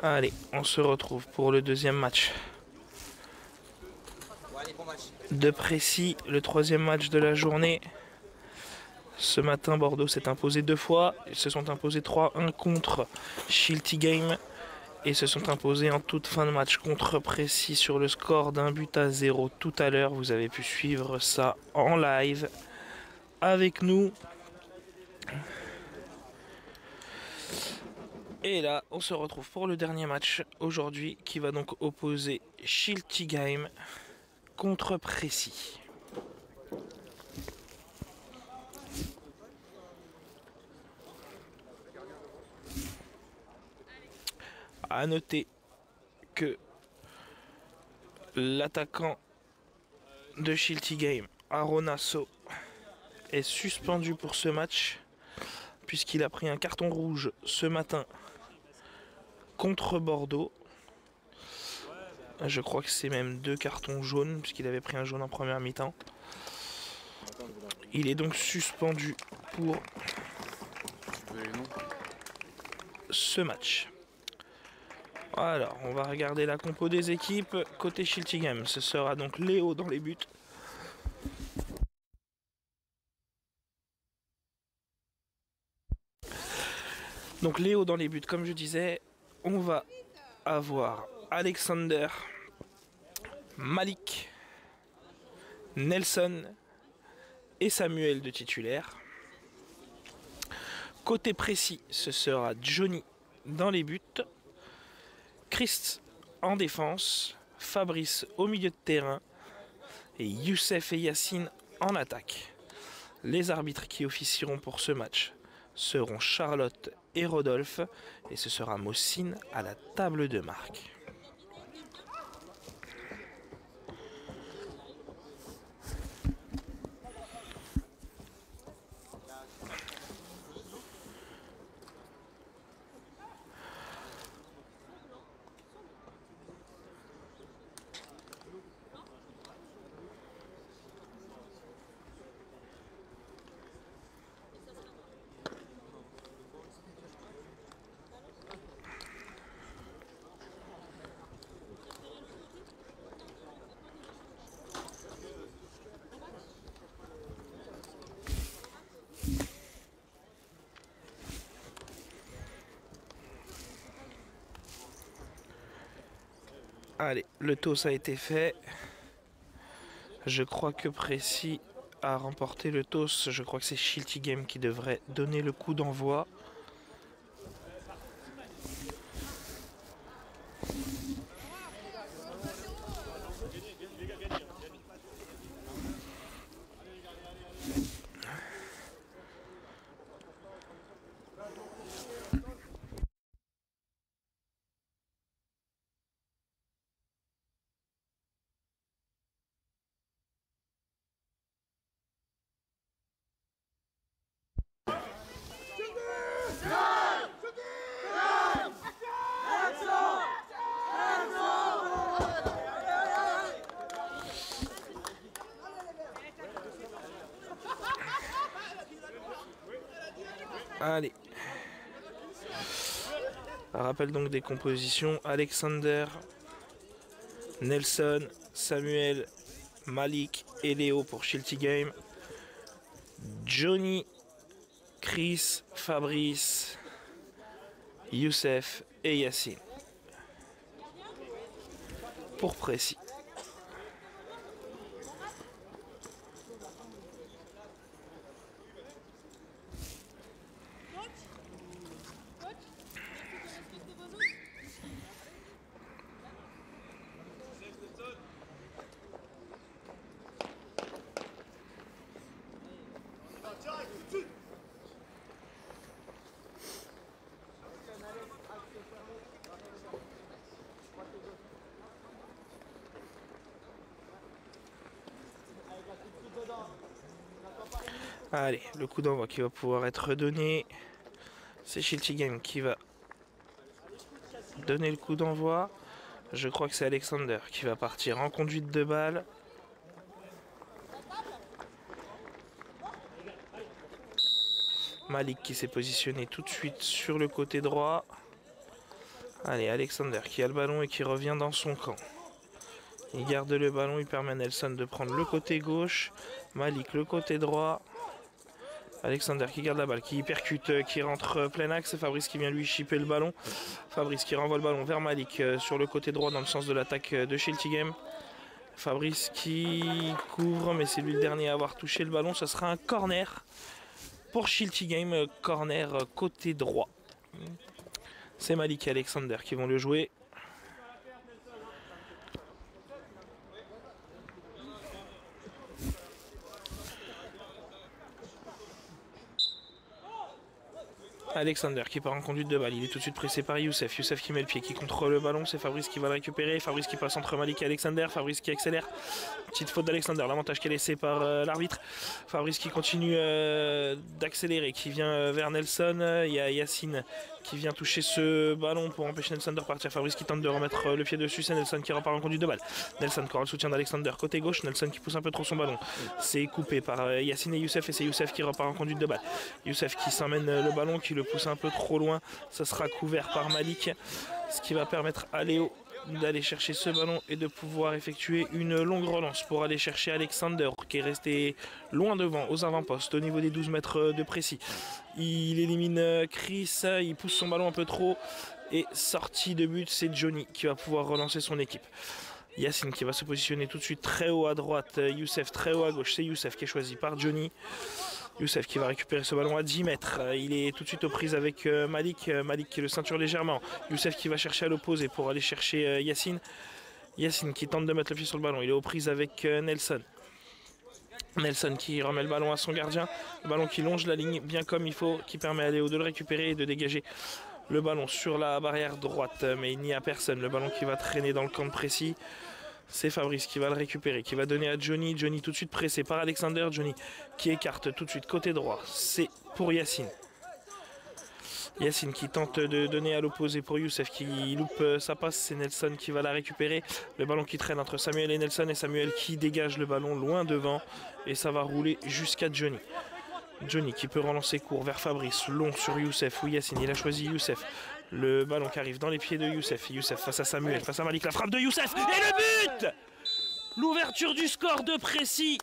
Allez, on se retrouve pour le deuxième match de Précy, le troisième match de la journée. Ce matin, Bordeaux s'est imposé deux fois. Ils se sont imposés 3-1 contre Shilty Game et se sont imposés en toute fin de match contre Précy sur le score d'1-0 tout à l'heure. Vous avez pu suivre ça en live avec nous. Et là, on se retrouve pour le dernier match aujourd'hui qui va donc opposer Shilty Game contre Précy. A noter que l'attaquant de Shilty Game, Aronasso, est suspendu pour ce match puisqu'il a pris un carton rouge ce matin contre Bordeaux. Je crois que c'est même deux cartons jaunes puisqu'il avait pris un jaune en première mi-temps. Il est donc suspendu pour ce match. Alors, on va regarder la compo des équipes. Côté Shilty Game, ce sera donc Léo dans les buts. Donc Léo dans les buts, comme je disais, on va avoir Alexander, Malik, Nelson et Samuel de titulaire. Côté Précy, ce sera Johnny dans les buts, Christ en défense, Fabrice au milieu de terrain et Youssef et Yacine en attaque. Les arbitres qui officieront pour ce match seront Charlotte et Rodolphe et ce sera Mossine à la table de marque. Allez, le toss a été fait. Je crois que Précy a remporté le toss. Je crois que c'est Shilty Game qui devrait donner le coup d'envoi. Allez. Rappel donc des compositions. Alexander, Nelson, Samuel, Malik et Léo pour Shilty Game. Johnny, Chris, Fabrice, Youssef et Yacine pour Précy. Allez, le coup d'envoi qui va pouvoir être donné. C'est Shilty Game qui va donner le coup d'envoi. Je crois que c'est Alexander qui va partir en conduite de balle. Malik qui s'est positionné tout de suite sur le côté droit. Allez, Alexander qui a le ballon et qui revient dans son camp. Il garde le ballon, il permet à Nelson de prendre le côté gauche. Malik le côté droit. Alexander qui garde la balle, qui percute, qui rentre plein axe. Fabrice qui vient lui chipper le ballon. Fabrice qui renvoie le ballon vers Malik sur le côté droit dans le sens de l'attaque de Schiltigheim. Fabrice qui couvre, mais c'est lui le dernier à avoir touché le ballon. Ce sera un corner pour Schiltigheim, corner côté droit. C'est Malik et Alexander qui vont le jouer. Alexander qui part en conduite de balle, il est tout de suite pressé par Youssef. Youssef qui met le pied, qui contrôle le ballon, c'est Fabrice qui va le récupérer. Fabrice qui passe entre Malik et Alexander, Fabrice qui accélère. Petite faute d'Alexander, l'avantage qui est laissé par l'arbitre. Fabrice qui continue d'accélérer, qui vient vers Nelson. Il y a Yacine qui vient toucher ce ballon pour empêcher Nelson de repartir. Fabrice qui tente de remettre le pied dessus, c'est Nelson qui repart en conduite de balle. Nelson qui aura le soutien d'Alexander côté gauche, Nelson qui pousse un peu trop son ballon. C'est coupé par Yacine et Youssef et c'est Youssef qui repart en conduite de balle. Youssef qui s'emmène le ballon, qui le pousse un peu trop loin, ça sera couvert par Malik, ce qui va permettre à Léo d'aller chercher ce ballon et de pouvoir effectuer une longue relance pour aller chercher Alexander qui est resté loin devant aux avant-postes au niveau des 12 mètres de précis. Il élimine Chris, il pousse son ballon un peu trop et sortie de but, c'est Johnny qui va pouvoir relancer son équipe. Yacine qui va se positionner tout de suite très haut à droite, Youssef très haut à gauche, c'est Youssef qui est choisi par Johnny. Youssef qui va récupérer ce ballon à 10 mètres. Il est tout de suite aux prises avec Malik. Malik qui est le ceinture légèrement. Youssef qui va chercher à l'opposé pour aller chercher Yacine. Yacine qui tente de mettre le pied sur le ballon. Il est aux prises avec Nelson. Nelson qui remet le ballon à son gardien. Le ballon qui longe la ligne bien comme il faut, qui permet à Léo de le récupérer et de dégager le ballon sur la barrière droite. Mais il n'y a personne. Le ballon qui va traîner dans le camp précis. C'est Fabrice qui va le récupérer, qui va donner à Johnny. Johnny tout de suite pressé par Alexander. Johnny qui écarte tout de suite côté droit. C'est pour Yacine. Yacine qui tente de donner à l'opposé pour Youssef qui loupe sa passe. C'est Nelson qui va la récupérer. Le ballon qui traîne entre Samuel et Nelson. Et Samuel qui dégage le ballon loin devant. Et ça va rouler jusqu'à Johnny. Johnny qui peut relancer court vers Fabrice. Long sur Youssef ou Yacine. Il a choisi Youssef. Le ballon qui arrive dans les pieds de Youssef. Youssef face à Samuel, face à Malik. La frappe de Youssef. Et le but! L'ouverture du score de Précis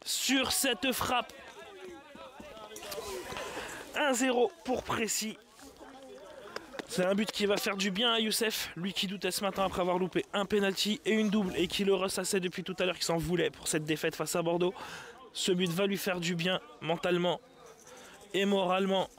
sur cette frappe. 1-0 pour Précis. C'est un but qui va faire du bien à Youssef. Lui qui doutait ce matin après avoir loupé un penalty et une double. Et qui le ressassait depuis tout à l'heure, qui s'en voulait pour cette défaite face à Bordeaux. Ce but va lui faire du bien mentalement et moralement.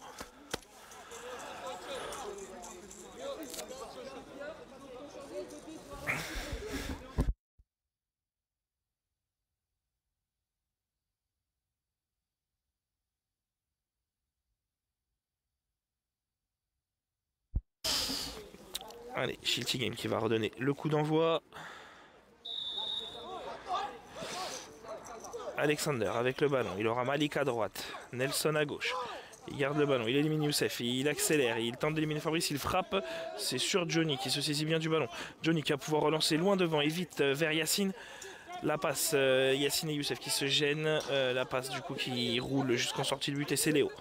Allez, Schiltigheim qui va redonner le coup d'envoi. Alexander avec le ballon. Il aura Malik à droite, Nelson à gauche. Il garde le ballon, il élimine Youssef, il accélère, il tente d'éliminer Fabrice, il frappe. C'est sur Johnny qui se saisit bien du ballon. Johnny qui va pouvoir relancer loin devant et vite vers Yacine. La passe, Yacine et Youssef qui se gênent. La passe du coup qui roule jusqu'en sortie de but et c'est Léo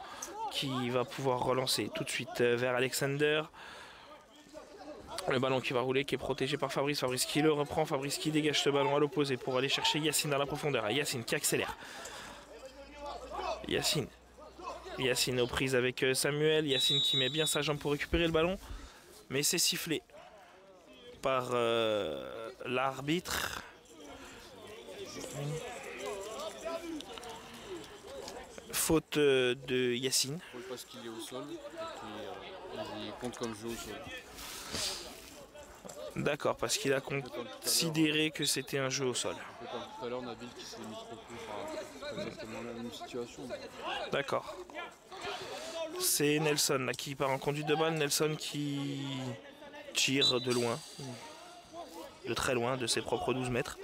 qui va pouvoir relancer tout de suite vers Alexander. Le ballon qui va rouler, qui est protégé par Fabrice. Fabrice qui le reprend. Fabrice qui dégage ce ballon à l'opposé pour aller chercher Yacine dans la profondeur. Yacine qui accélère. Yacine aux prises avec Samuel. Yacine qui met bien sa jambe pour récupérer le ballon. Mais c'est sifflé par l'arbitre. Faute de Yacine. Parce qu'il est au sol et qu'il compte comme jeu au sol. D'accord, parce qu'il a considéré que c'était un jeu au sol. Un peu comme tout à l'heure, Nabil qui s'est mis trop court, pas exactement la même situation. D'accord. C'est Nelson là, qui part en conduite de balle. Nelson qui tire de loin, de très loin, de ses propres 12 mètres.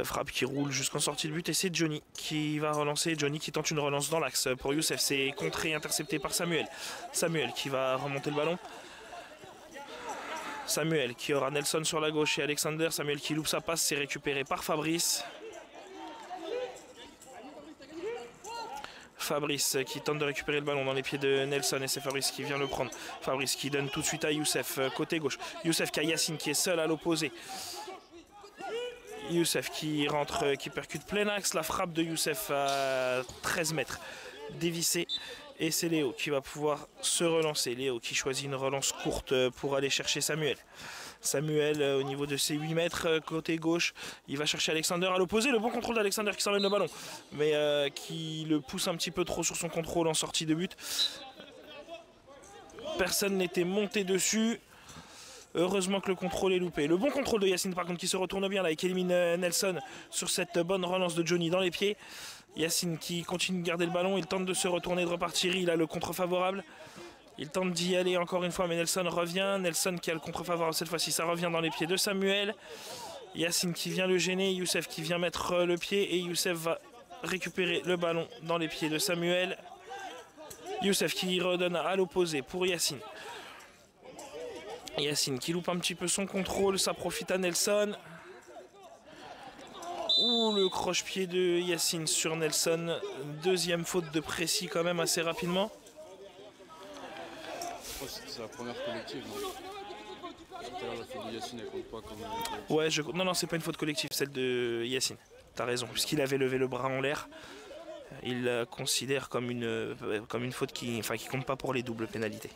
Frappe qui roule jusqu'en sortie de but et c'est Johnny qui va relancer. Johnny qui tente une relance dans l'axe pour Youssef. C'est contré et intercepté par Samuel. Samuel qui va remonter le ballon. Samuel qui aura Nelson sur la gauche et Alexander. Samuel qui loupe sa passe, c'est récupéré par Fabrice. Fabrice qui tente de récupérer le ballon dans les pieds de Nelson et c'est Fabrice qui vient le prendre. Fabrice qui donne tout de suite à Youssef, côté gauche. Youssef qui a Yacine qui est seul à l'opposé. Youssef qui rentre, qui percute plein axe. La frappe de Youssef à 13 mètres. Dévissée. Et c'est Léo qui va pouvoir se relancer. Léo qui choisit une relance courte pour aller chercher Samuel. Samuel au niveau de ses 8 mètres côté gauche, il va chercher Alexander à l'opposé, le bon contrôle d'Alexander qui s'emmène le ballon mais qui le pousse un petit peu trop sur son contrôle en sortie de but. Personne n'était monté dessus, heureusement que le contrôle est loupé. Le bon contrôle de Yacine par contre qui se retourne bien là et qui élimine Nelson sur cette bonne relance de Johnny dans les pieds. Yacine qui continue de garder le ballon, il tente de se retourner, de repartir, il a le contre favorable. Il tente d'y aller encore une fois, mais Nelson revient. Nelson qui a le contre-favorable cette fois-ci, ça revient dans les pieds de Samuel. Yacine qui vient le gêner, Youssef qui vient mettre le pied et Youssef va récupérer le ballon dans les pieds de Samuel. Youssef qui redonne à l'opposé pour Yacine. Yacine qui loupe un petit peu son contrôle, ça profite à Nelson. Ouh, le croche-pied de Yacine sur Nelson. Deuxième faute de précis quand même assez rapidement. C'est la première collective, non? Tout à l'heure, la faute de Yacine, elle compte pas comme ouais, non, c'est pas une faute collective, celle de Yacine. T'as raison, puisqu'il avait levé le bras en l'air. Il la considère comme une faute qui compte pas pour les doubles pénalités.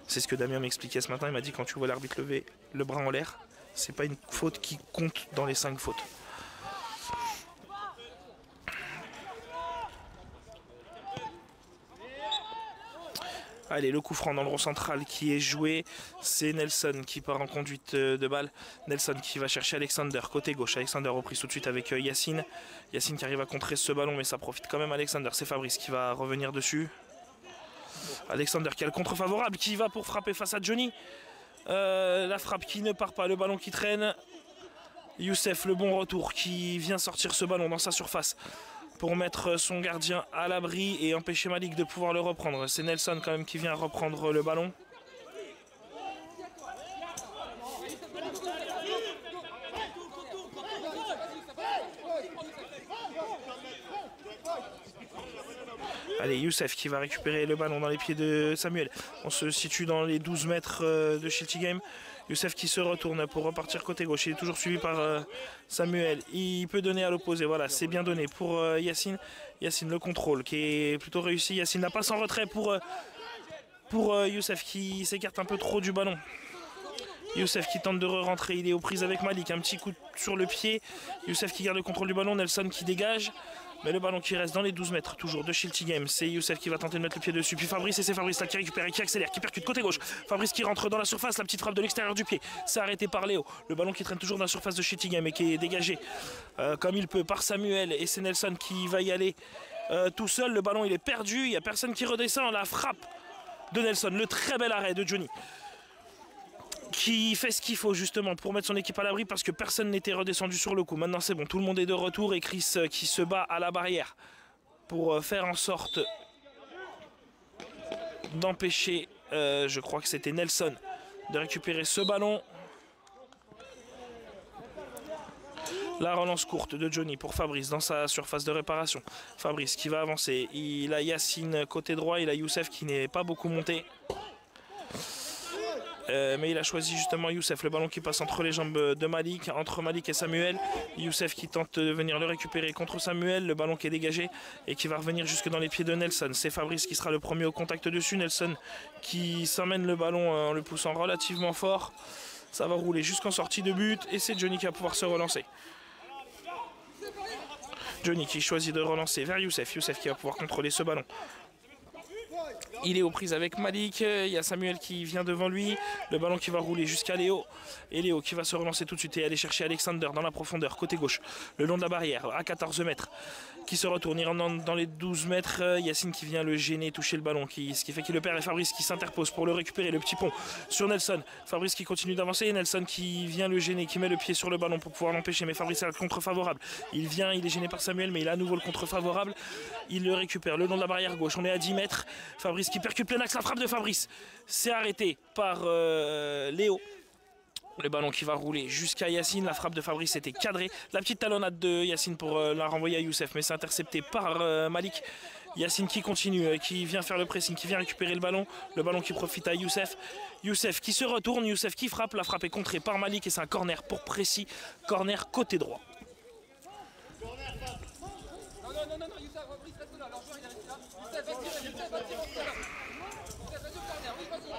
C'est ce que Damien m'expliquait ce matin. Il m'a dit quand tu vois l'arbitre lever le bras en l'air, c'est pas une faute qui compte dans les 5 fautes. Allez, le coup franc dans le rond central qui est joué. C'est Nelson qui part en conduite de balle. Nelson qui va chercher Alexander, côté gauche. Alexander reprise tout de suite avec Yacine. Yacine qui arrive à contrer ce ballon, mais ça profite quand même Alexander. C'est Fabrice qui va revenir dessus. Alexander qui a le contre favorable, qui va pour frapper face à Johnny. La frappe qui ne part pas, le ballon qui traîne. Youssef, le bon retour, qui vient sortir ce ballon dans sa surface pour mettre son gardien à l'abri et empêcher Malik de pouvoir le reprendre. C'est Nelson quand même qui vient reprendre le ballon. Allez, Youssef qui va récupérer le ballon dans les pieds de Samuel. On se situe dans les 12 mètres de Shilty Game. Youssef qui se retourne pour repartir côté gauche. Il est toujours suivi par Samuel. Il peut donner à l'opposé. Voilà, c'est bien donné pour Yacine. Yacine, le contrôle qui est plutôt réussi. Yacine la passe en retrait pour Youssef qui s'écarte un peu trop du ballon. Youssef qui tente de re-rentrer. Il est aux prises avec Malik. Un petit coup sur le pied. Youssef qui garde le contrôle du ballon. Nelson qui dégage. Mais le ballon qui reste dans les 12 mètres, toujours de Shilty Game. C'est Youssef qui va tenter de mettre le pied dessus. Puis Fabrice, et c'est Fabrice là qui récupère et qui accélère, qui percute côté gauche. Fabrice qui rentre dans la surface, la petite frappe de l'extérieur du pied. C'est arrêté par Léo. Le ballon qui traîne toujours dans la surface de Shilty Game et qui est dégagé comme il peut par Samuel. Et c'est Nelson qui va y aller tout seul. Le ballon il est perdu, il n'y a personne qui redescend. La frappe de Nelson, le très bel arrêt de Johnny, qui fait ce qu'il faut justement pour mettre son équipe à l'abri parce que personne n'était redescendu sur le coup. Maintenant c'est bon, tout le monde est de retour et Chris qui se bat à la barrière pour faire en sorte d'empêcher, je crois que c'était Nelson, de récupérer ce ballon. La relance courte de Johnny pour Fabrice dans sa surface de réparation. Fabrice qui va avancer, il a Yacine côté droit, il a Youssef qui n'est pas beaucoup monté. Mais il a choisi justement Youssef, le ballon qui passe entre les jambes de Malik, entre Malik et Samuel. Youssef qui tente de venir le récupérer contre Samuel, le ballon qui est dégagé et qui va revenir jusque dans les pieds de Nelson. C'est Fabrice qui sera le premier au contact dessus. Nelson qui s'emmène le ballon en le poussant relativement fort. Ça va rouler jusqu'en sortie de but et c'est Johnny qui va pouvoir se relancer. Johnny qui choisit de relancer vers Youssef. Youssef qui va pouvoir contrôler ce ballon. Il est aux prises avec Malik, il y a Samuel qui vient devant lui, le ballon qui va rouler jusqu'à Léo, et Léo qui va se relancer tout de suite et aller chercher Alexander dans la profondeur, côté gauche, le long de la barrière, à 14 mètres, qui se retourne, il rentre dans les 12 mètres, Yacine qui vient le gêner, toucher le ballon, ce qui fait qu'il le perd, et Fabrice qui s'interpose pour le récupérer, le petit pont sur Nelson, Fabrice qui continue d'avancer, et Nelson qui vient le gêner, qui met le pied sur le ballon pour pouvoir l'empêcher, mais Fabrice a le contre favorable, il est gêné par Samuel, mais il a à nouveau le contre favorable, il le récupère le long de la barrière gauche, on est à 10 mètres, Fabrice qui percute plein axe, la frappe de Fabrice, c'est arrêté par Léo. Le ballon qui va rouler jusqu'à Yacine. La frappe de Fabrice était cadrée. La petite talonnade de Yacine pour la renvoyer à Youssef. Mais c'est intercepté par Malik. Yacine qui continue, qui vient faire le pressing, qui vient récupérer le ballon. Le ballon qui profite à Youssef. Youssef qui se retourne. Youssef qui frappe. La frappe est contrée par Malik. Et c'est un corner pour Précy. Corner côté droit. Non, Youssef, Fabrice, reste là. Leur joueur, il reste là. Youssef, va tirer. Youssef, va tirer. Youssef, vas-y au corner. Oui, vas-y.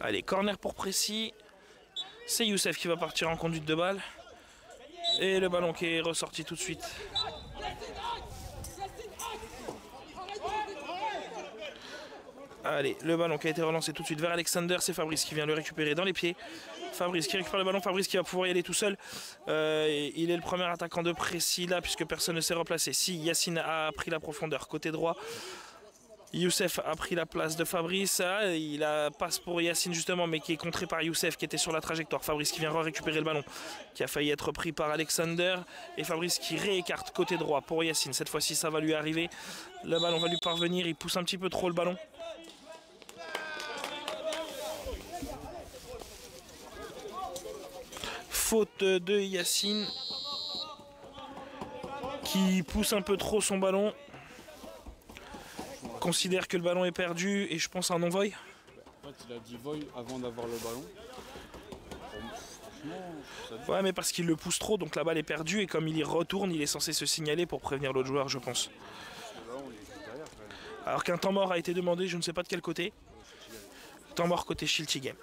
Allez, corner pour Précy. C'est Youssef qui va partir en conduite de balle. Et le ballon qui est ressorti tout de suite. Allez, le ballon qui a été relancé tout de suite vers Alexander. C'est Fabrice qui vient le récupérer dans les pieds. Fabrice qui récupère le ballon. Fabrice qui va pouvoir y aller tout seul. Il est le premier attaquant de Précy là, puisque personne ne s'est replacé. Si Yacine a pris la profondeur côté droit. Youssef a pris la place de Fabrice. Il passe pour Yacine justement, mais qui est contré par Youssef qui était sur la trajectoire. Fabrice qui vient récupérer le ballon, qui a failli être pris par Alexander. Et Fabrice qui réécarte côté droit pour Yacine. Cette fois-ci, ça va lui arriver. Le ballon va lui parvenir. Il pousse un petit peu trop le ballon. Faute de Yacine qui pousse un peu trop son ballon. Considère que le ballon est perdu et je pense à un non-voy. En fait, il a dit voy avant d'avoir le ballon. Ouais, mais parce qu'il le pousse trop, donc la balle est perdue et comme il y retourne, il est censé se signaler pour prévenir l'autre joueur, je pense. Alors qu'un temps mort a été demandé, je ne sais pas de quel côté. Temps mort côté Shilty Game.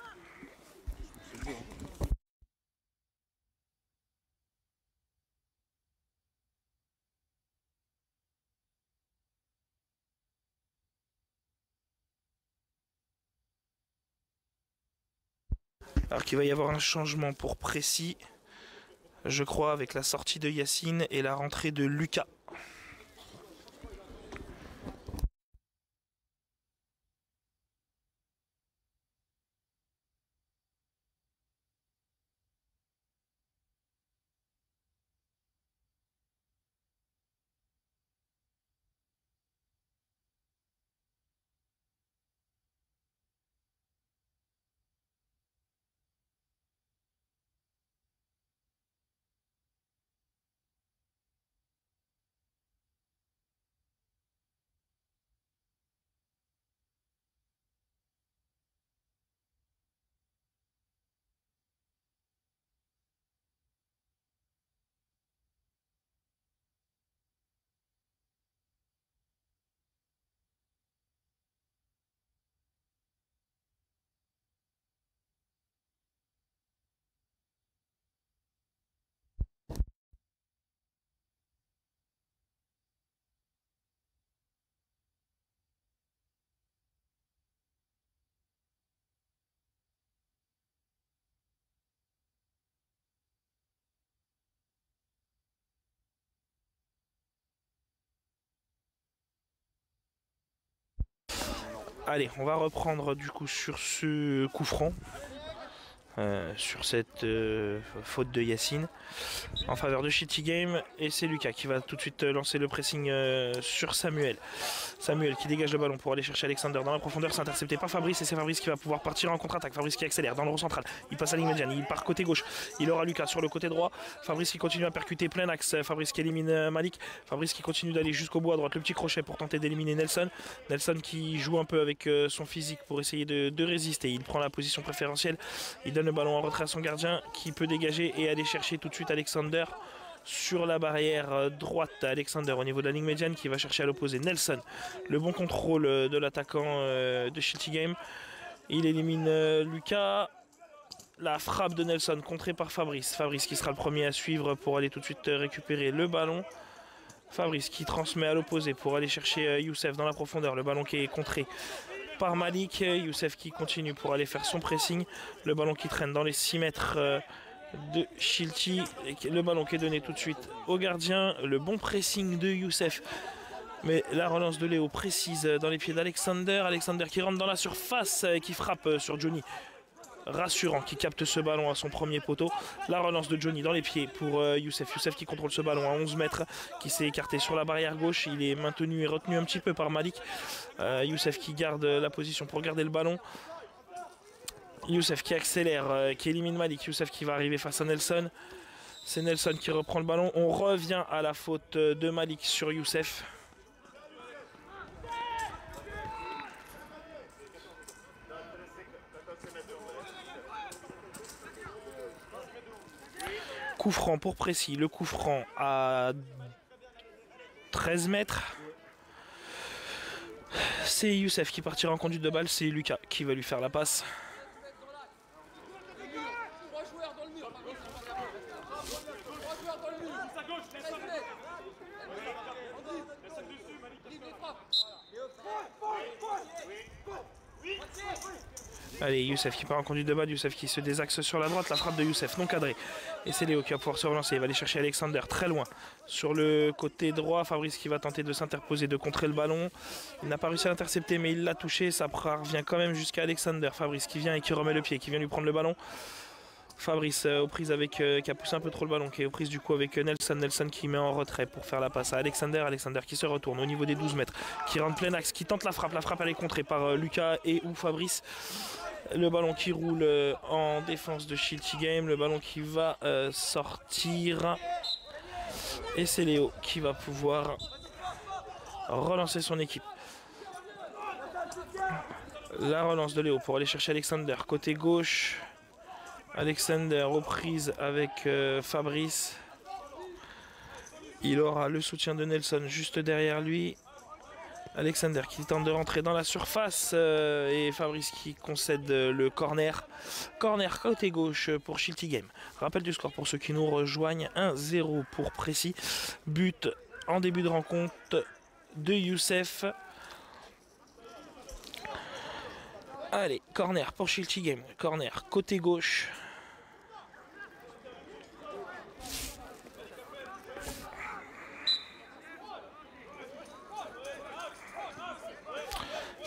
Alors qu'il va y avoir un changement pour Précy, je crois, avec la sortie de Yacine et la rentrée de Lucas. Allez, on va reprendre du coup sur ce coup franc. Sur cette faute de Yacine en faveur de Shilty Game, et c'est Lucas qui va tout de suite lancer le pressing sur Samuel. Samuel qui dégage le ballon pour aller chercher Alexander dans la profondeur, c'est intercepté par Fabrice et c'est Fabrice qui va pouvoir partir en contre-attaque. Fabrice qui accélère dans le rond central, il passe à la ligne médiane, il part côté gauche, il aura Lucas sur le côté droit. Fabrice qui continue à percuter plein axe, Fabrice qui élimine Malik, Fabrice qui continue d'aller jusqu'au bout à droite, le petit crochet pour tenter d'éliminer Nelson. Nelson qui joue un peu avec son physique pour essayer de résister, il prend la position préférentielle, il donne le ballon en retrait à son gardien qui peut dégager et aller chercher tout de suite Alexander sur la barrière droite. Alexander au niveau de la ligne médiane qui va chercher à l'opposé Nelson. Le bon contrôle de l'attaquant de Shilty Game. Il élimine Lucas. La frappe de Nelson contrée par Fabrice. Fabrice qui sera le premier à suivre pour aller tout de suite récupérer le ballon. Fabrice qui transmet à l'opposé pour aller chercher Youssef dans la profondeur. Le ballon qui est contré par Malik. Youssef qui continue pour aller faire son pressing. Le ballon qui traîne dans les 6 mètres de Shilty. Le ballon qui est donné tout de suite au gardien. Le bon pressing de Youssef Mais la relance de Léo précise dans les pieds d'Alexander. Alexander qui rentre dans la surface et qui frappe sur Johnny. Rassurant, qui capte ce ballon à son premier poteau. La relance de Johnny dans les pieds pour Youssef. Youssef qui contrôle ce ballon à 11 mètres, qui s'est écarté sur la barrière gauche. Il est maintenu et retenu un petit peu par Malik. Youssef qui garde la position pour garder le ballon. Youssef qui accélère, qui élimine Malik. Youssef qui va arriver face à Nelson. C'est Nelson qui reprend le ballon. On revient à la faute de Malik sur Youssef. Coup franc pour Précis, le coup franc à 13 mètres. C'est Youssef qui partira en conduite de balle, c'est Lucas qui va lui faire la passe. Allez, Youssef qui part en conduite de balle, Youssef qui se désaxe sur la droite, la frappe de Youssef non cadrée. Et c'est Léo qui va pouvoir se relancer, il va aller chercher Alexander très loin. Sur le côté droit, Fabrice qui va tenter de s'interposer, de contrer le ballon. Il n'a pas réussi à l'intercepter mais il l'a touché, ça revient quand même jusqu'à Alexander. Fabrice qui vient et qui remet le pied, qui vient lui prendre le ballon. Fabrice aux prises avec, qui a poussé un peu trop le ballon, qui est aux prises du coup avec Nelson. Nelson qui met en retrait pour faire la passe à Alexander. Alexander qui se retourne au niveau des 12 mètres, qui rentre plein axe, qui tente la frappe. La frappe elle est contrée par Lucas et ou Fabrice. Le ballon qui roule en défense de Shilty Game. Le ballon qui va sortir. Et c'est Léo qui va pouvoir relancer son équipe. La relance de Léo pour aller chercher Alexander. Côté gauche. Alexander reprise avec Fabrice. Il aura le soutien de Nelson juste derrière lui. Alexander qui tente de rentrer dans la surface et Fabrice qui concède le corner. Corner côté gauche pour Shilty Game. Rappel du score pour ceux qui nous rejoignent. 1-0 pour Précis. But en début de rencontre de Youssef. Allez, corner pour Shilty Game. Corner côté gauche.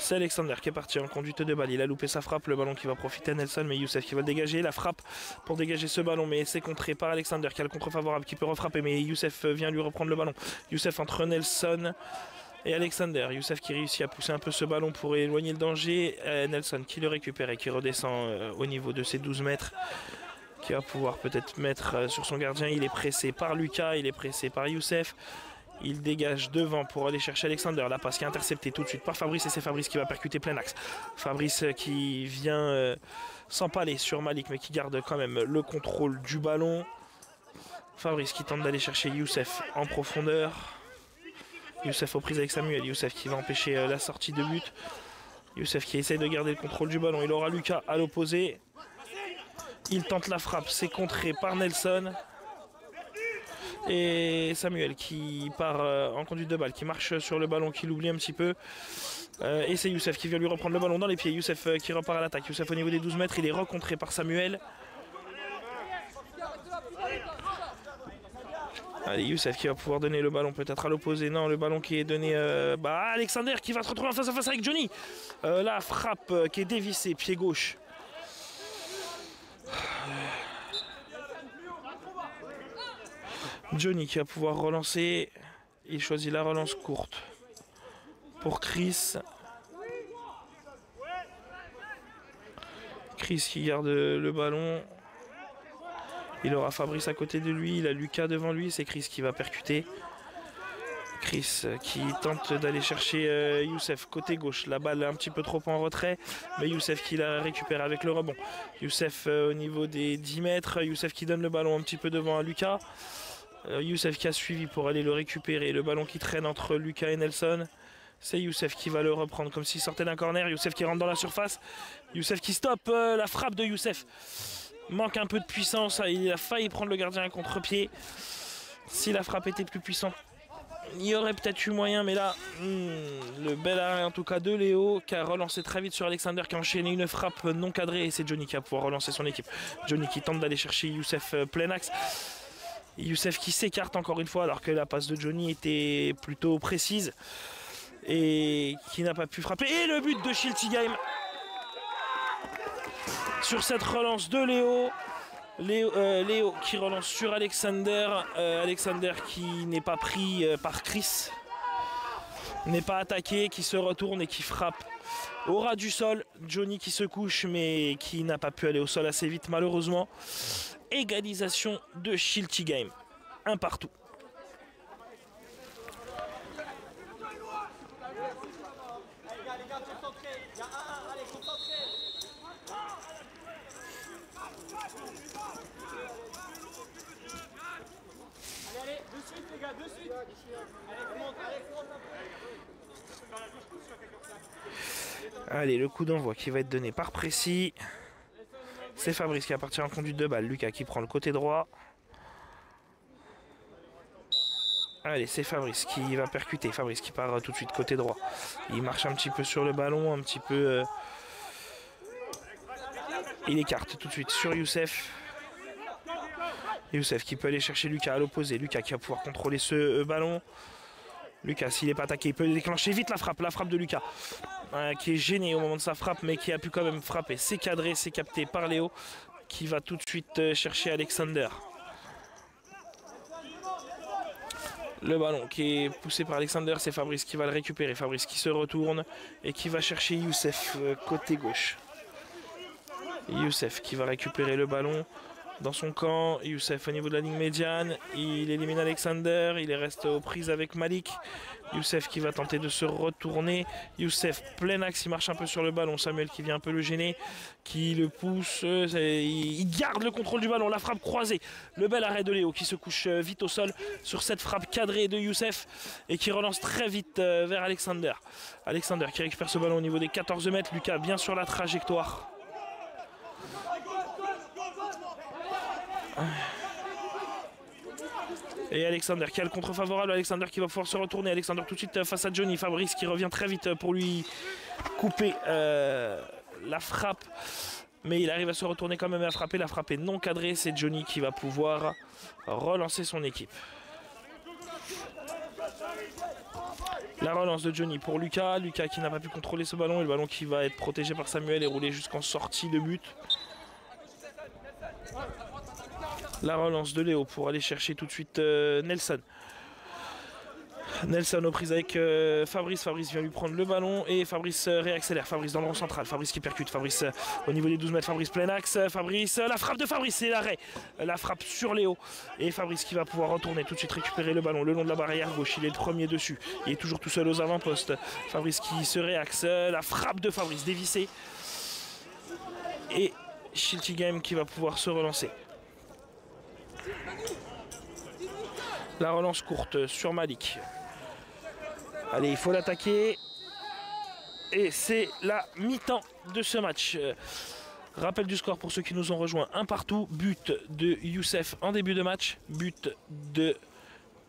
C'est Alexander qui est parti en conduite de balle. Il a loupé sa frappe, le ballon qui va profiter à Nelson, mais Youssef qui va le dégager. La frappe pour dégager ce ballon, mais c'est contré par Alexander qui a le contre favorable, qui peut refrapper, mais Youssef vient lui reprendre le ballon. Youssef entre Nelson et Alexander. Youssef qui réussit à pousser un peu ce ballon pour éloigner le danger. Nelson qui le récupère et qui redescend au niveau de ses 12 mètres. Qui va pouvoir peut-être mettre sur son gardien. Il est pressé par Lucas, il est pressé par Youssef. Il dégage devant pour aller chercher Alexander. La passe qui est interceptée tout de suite par Fabrice et c'est Fabrice qui va percuter plein axe. Fabrice qui vient s'empaler sur Malik mais qui garde quand même le contrôle du ballon. Fabrice qui tente d'aller chercher Youssef en profondeur. Youssef aux prises avec Samuel. Youssef qui va empêcher la sortie de but. Youssef qui essaye de garder le contrôle du ballon. Il aura Lucas à l'opposé. Il tente la frappe. C'est contré par Nelson. Et Samuel qui part en conduite de balle, qui marche sur le ballon, qui l'oublie un petit peu. Et c'est Youssef qui vient lui reprendre le ballon dans les pieds. Youssef qui repart à l'attaque. Youssef au niveau des 12 mètres, il est recontré par Samuel. Allez, Youssef qui va pouvoir donner le ballon peut-être à l'opposé. Non, le ballon qui est donné à Alexander qui va se retrouver en face à face avec Johnny. La frappe qui est dévissée, pied gauche. Johnny qui va pouvoir relancer. Il choisit la relance courte pour Chris. Chris qui garde le ballon. Il aura Fabrice à côté de lui. Il a Lucas devant lui. C'est Chris qui va percuter. Chris qui tente d'aller chercher Youssef côté gauche. La balle un petit peu trop en retrait. Mais Youssef qui la récupère avec le rebond. Youssef au niveau des 10 mètres. Youssef qui donne le ballon un petit peu devant à Lucas. Youssef qui a suivi pour aller le récupérer. Le ballon qui traîne entre Lucas et Nelson. C'est Youssef qui va le reprendre comme s'il sortait d'un corner. Youssef qui rentre dans la surface. Youssef qui stoppe la frappe de Youssef. Manque un peu de puissance. Il a failli prendre le gardien à contre-pied. Si la frappe était plus puissante, il y aurait peut-être eu moyen. Mais là, le bel arrêt en tout cas de Léo qui a relancé très vite sur Alexander, qui a enchaîné une frappe non cadrée. Et c'est Johnny qui va pouvoir relancer son équipe. Johnny qui tente d'aller chercher Youssef plein axe. Youssef qui s'écarte encore une fois alors que la passe de Johnny était plutôt précise et qui n'a pas pu frapper. Et le but de Schiltigheim sur cette relance de Léo. Léo qui relance sur Alexander. Alexander qui n'est pas pris par Chris. N'est pas attaqué, qui se retourne et qui frappe au ras du sol. Johnny qui se couche mais qui n'a pas pu aller au sol assez vite malheureusement. Égalisation de Schiltigheim. Un partout. Allez, de suite les gars, de suite. Allez, monte un peu. Allez, le coup d'envoi qui va être donné par Précis. C'est Fabrice qui va partir en conduite de balle. Lucas qui prend le côté droit. Allez, c'est Fabrice qui va percuter. Fabrice qui part tout de suite côté droit. Il marche un petit peu sur le ballon, un petit peu... Il écarte tout de suite sur Youssef. Youssef qui peut aller chercher Lucas à l'opposé. Lucas qui va pouvoir contrôler ce ballon. Lucas, s'il n'est pas attaqué, il peut déclencher vite la frappe de Lucas. Qui est gêné au moment de sa frappe, mais qui a pu quand même frapper. C'est cadré, c'est capté par Léo, qui va tout de suite chercher Alexander. Le ballon qui est poussé par Alexander, c'est Fabrice qui va le récupérer. Fabrice qui se retourne et qui va chercher Youssef côté gauche. Youssef qui va récupérer le ballon dans son camp. Youssef au niveau de la ligne médiane, il élimine Alexander, il reste aux prises avec Malik. Youssef qui va tenter de se retourner. Youssef plein axe, il marche un peu sur le ballon. Samuel qui vient un peu le gêner, qui le pousse, il garde le contrôle du ballon, la frappe croisée. Le bel arrêt de Léo qui se couche vite au sol sur cette frappe cadrée de Youssef et qui relance très vite vers Alexander. Alexander qui récupère ce ballon au niveau des 14 mètres. Lucas bien sur la trajectoire. Et Alexander qui a le contre favorable. Alexander qui va pouvoir se retourner. Alexander tout de suite face à Johnny. Fabrice qui revient très vite pour lui couper la frappe. Mais il arrive à se retourner quand même et à frapper. La frappe est non cadrée. C'est Johnny qui va pouvoir relancer son équipe. La relance de Johnny pour Lucas. Lucas qui n'a pas pu contrôler ce ballon. Et le ballon qui va être protégé par Samuel et roulé jusqu'en sortie de but. La relance de Léo pour aller chercher tout de suite Nelson. Nelson aux prises avec Fabrice. Fabrice vient lui prendre le ballon et Fabrice réaccélère. Fabrice dans le rond central. Fabrice qui percute. Fabrice au niveau des 12 mètres. Fabrice plein axe. Fabrice, la frappe de Fabrice et l'arrêt. La frappe sur Léo. Et Fabrice qui va pouvoir retourner tout de suite récupérer le ballon le long de la barrière gauche. Il est le premier dessus. Il est toujours tout seul aux avant-postes. Fabrice qui se réaxe. La frappe de Fabrice dévissée. Et Schiltigheim qui va pouvoir se relancer. La relance courte sur Malik. Allez, il faut l'attaquer. Et c'est la mi-temps de ce match. Rappel du score pour ceux qui nous ont rejoints. Un partout. But de Youssef en début de match. But de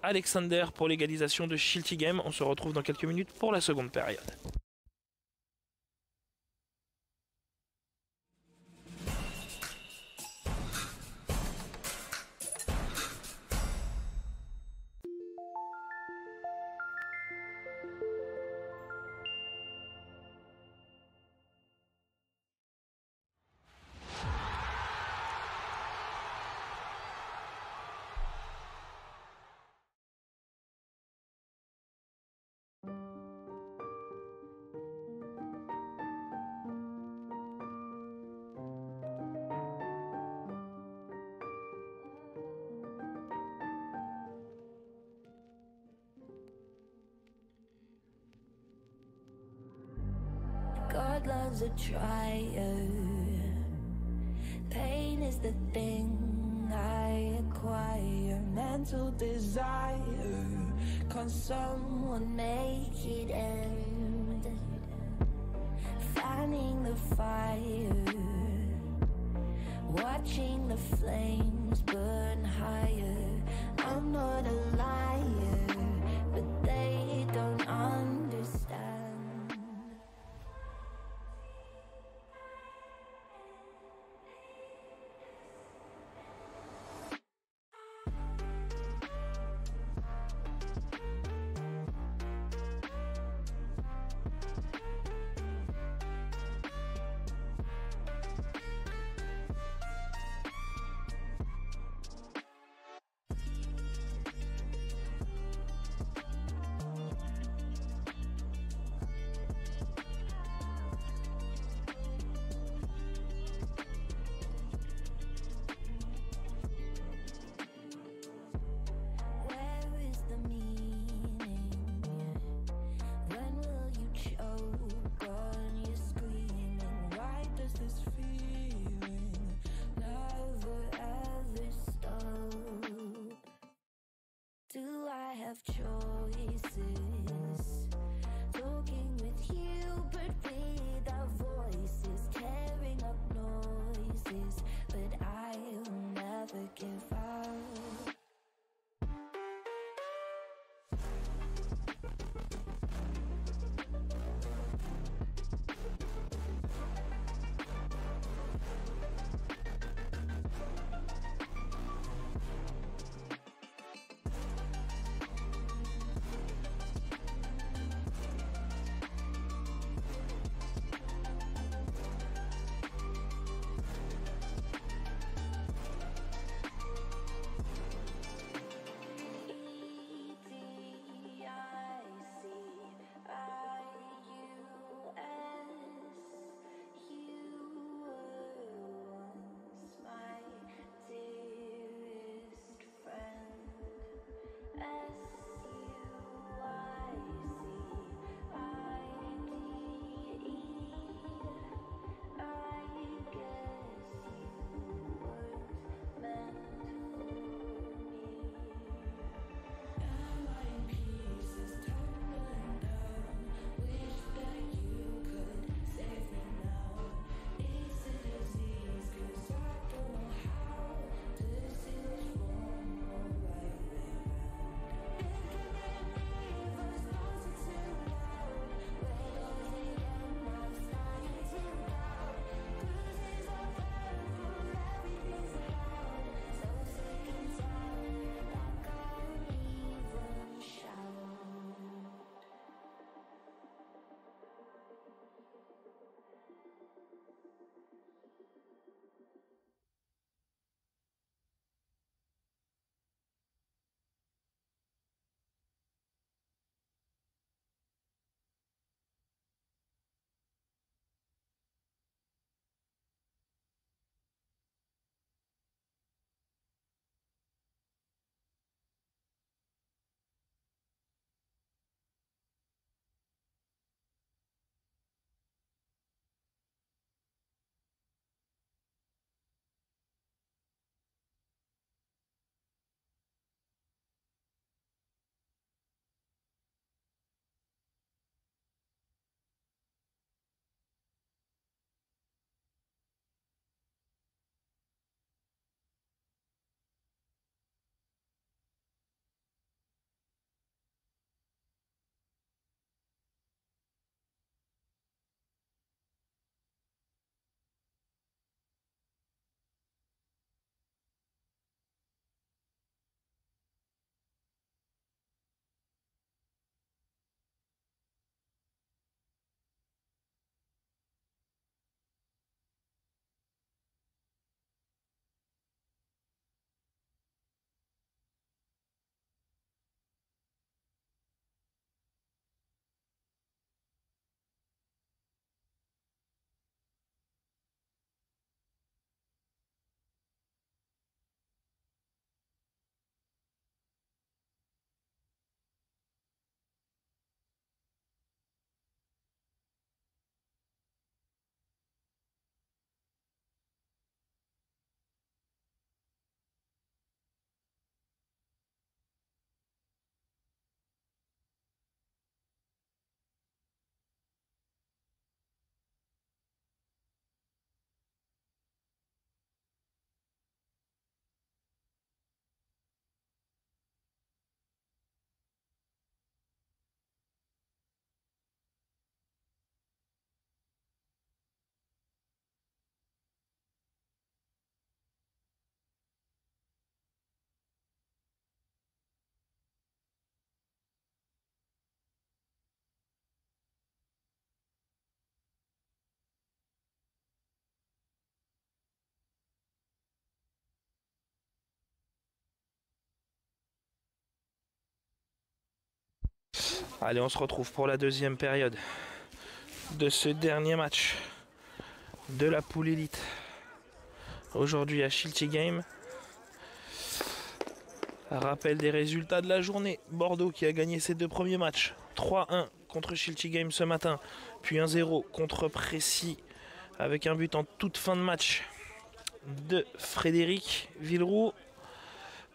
Alexander pour l'égalisation de Schiltigheim. On se retrouve dans quelques minutes pour la seconde période. God loves a trier. Pain is the thing I acquire. Mental desire. Can someone make it end? Fanning the fire. Watching the flames burn higher. I'm not a liar, but they don't understand. Allez, on se retrouve pour la deuxième période de ce dernier match de la poule élite. Aujourd'hui à Shilty Game. Rappel des résultats de la journée. Bordeaux qui a gagné ses 2 premiers matchs. 3-1 contre Shilty Game ce matin. Puis 1-0 contre Précy avec un but en toute fin de match de Frédéric Villeroux.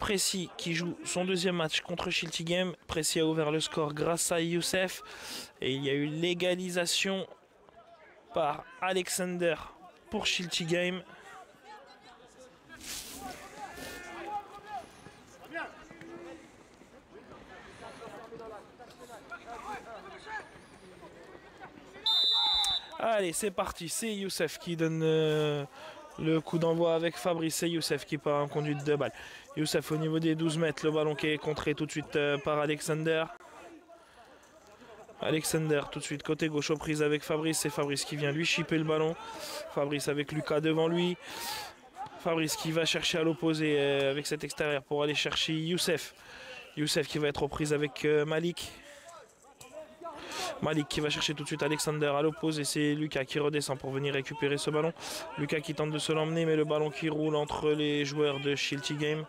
Précy qui joue son 2e match contre Shilty Game. Précy a ouvert le score grâce à Youssef. Et il y a eu l'égalisation par Alexander pour Shilty Game. Allez, c'est parti, c'est Youssef qui donne le coup d'envoi avec Fabrice. C'est Youssef qui part en conduite de balle. Youssef au niveau des 12 mètres, le ballon qui est contré tout de suite par Alexander. Alexander tout de suite côté gauche aux prises avec Fabrice. C'est Fabrice qui vient lui chipper le ballon. Fabrice avec Lucas devant lui. Fabrice qui va chercher à l'opposé avec cet extérieur pour aller chercher Youssef. Youssef qui va être aux prises avec Malik. Malik qui va chercher tout de suite Alexander à l'opposé. C'est Lucas qui redescend pour venir récupérer ce ballon. Lucas qui tente de se l'emmener, mais le ballon qui roule entre les joueurs de Shilty Game.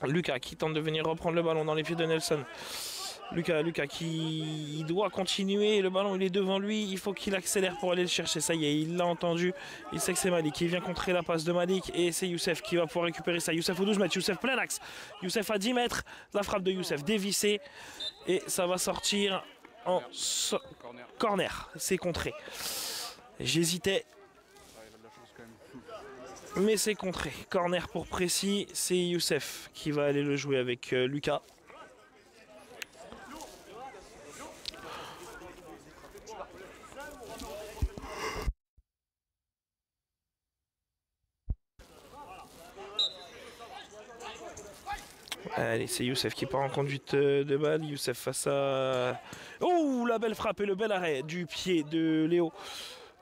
Lucas qui tente de venir reprendre le ballon dans les pieds de Nelson. Lucas qui doit continuer. Le ballon il est devant lui. Il faut qu'il accélère pour aller le chercher. Ça y est, il l'a entendu. Il sait que c'est Malik qui vient contrer la passe de Malik. Et c'est Youssef qui va pouvoir récupérer ça. Youssef au 12 mètres. Youssef plein axe. Youssef à 10 mètres. La frappe de Youssef dévissée. Et ça va sortir en corner. C'est contré. J'hésitais. Mais c'est contré. Corner pour Précy. C'est Youssef qui va aller le jouer avec Lucas. Allez, c'est Youssef qui part en conduite de balle. Youssef face à... Oh, la belle frappe et le bel arrêt du pied de Léo.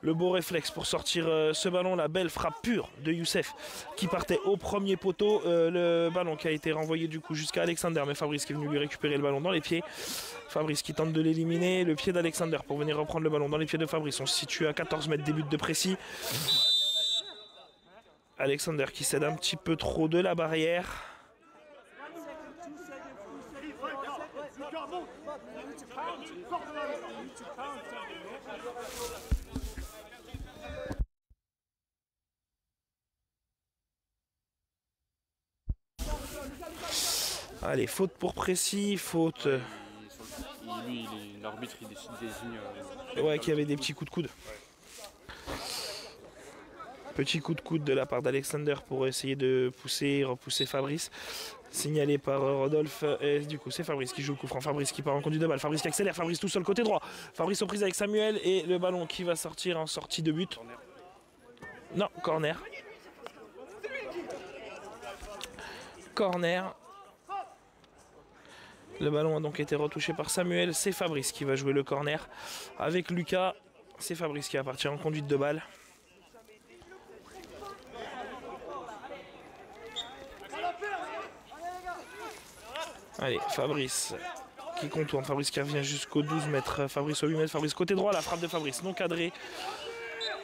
Le beau réflexe pour sortir ce ballon. La belle frappe pure de Youssef qui partait au premier poteau. Le ballon qui a été renvoyé du coup jusqu'à Alexander. Mais Fabrice qui est venu lui récupérer le ballon dans les pieds. Fabrice qui tente de l'éliminer. Le pied d'Alexander pour venir reprendre le ballon dans les pieds de Fabrice. On se situe à 14 mètres, début de Précy. Alexander qui cède un petit peu trop de la barrière. Allez, faute pour Précy, faute. Lui, l'arbitre, il désigne. Ouais, qu'il y avait des petits coups de coude. Petit coup de coude de la part d'Alexander pour essayer de repousser Fabrice. Signalé par Rodolphe. Et du coup, c'est Fabrice qui joue le coup franc. Fabrice qui part en conduite de balle. Fabrice qui accélère. Fabrice tout seul côté droit. Fabrice aux prises avec Samuel. Et le ballon qui va sortir en sortie de but. Non, corner. Corner. Le ballon a donc été retouché par Samuel. C'est Fabrice qui va jouer le corner avec Lucas. C'est Fabrice qui va partir en conduite de balle. Allez, Fabrice qui contourne. Fabrice qui revient jusqu'au 12 mètres. Fabrice au 8 mètres. Fabrice côté droit. La frappe de Fabrice non cadrée.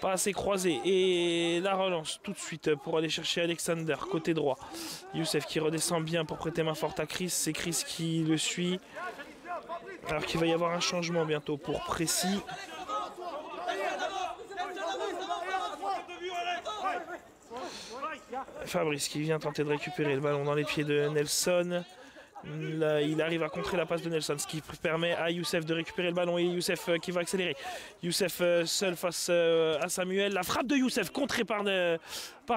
Pas assez croisé. Et la relance tout de suite pour aller chercher Alexander côté droit. Youssef qui redescend bien pour prêter main forte à Chris. C'est Chris qui le suit. Alors qu'il va y avoir un changement bientôt pour Précy. Fabrice qui vient tenter de récupérer le ballon dans les pieds de Nelson. Là, il arrive à contrer la passe de Nelson, ce qui permet à Youssef de récupérer le ballon et Youssef qui va accélérer. Youssef seul face à Samuel. La frappe de Youssef contrée par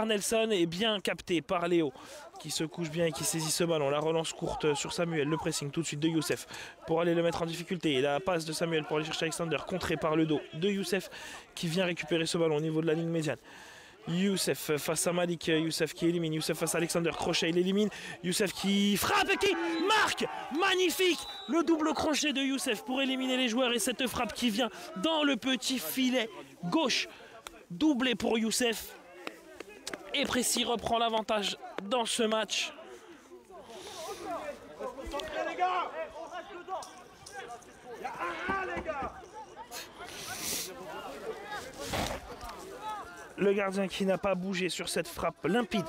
Nelson et bien captée par Léo qui se couche bien et qui saisit ce ballon. La relance courte sur Samuel, le pressing tout de suite de Youssef pour aller le mettre en difficulté. Et la passe de Samuel pour aller chercher Alexander, contrée par le dos de Youssef qui vient récupérer ce ballon au niveau de la ligne médiane. Youssef face à Malik, Youssef qui élimine, Youssef face à Alexander, crochet, il élimine, Youssef qui frappe et qui marque, magnifique, le double crochet de Youssef pour éliminer les joueurs et cette frappe qui vient dans le petit filet gauche, doublé pour Youssef et Précy reprend l'avantage dans ce match. Le gardien qui n'a pas bougé sur cette frappe limpide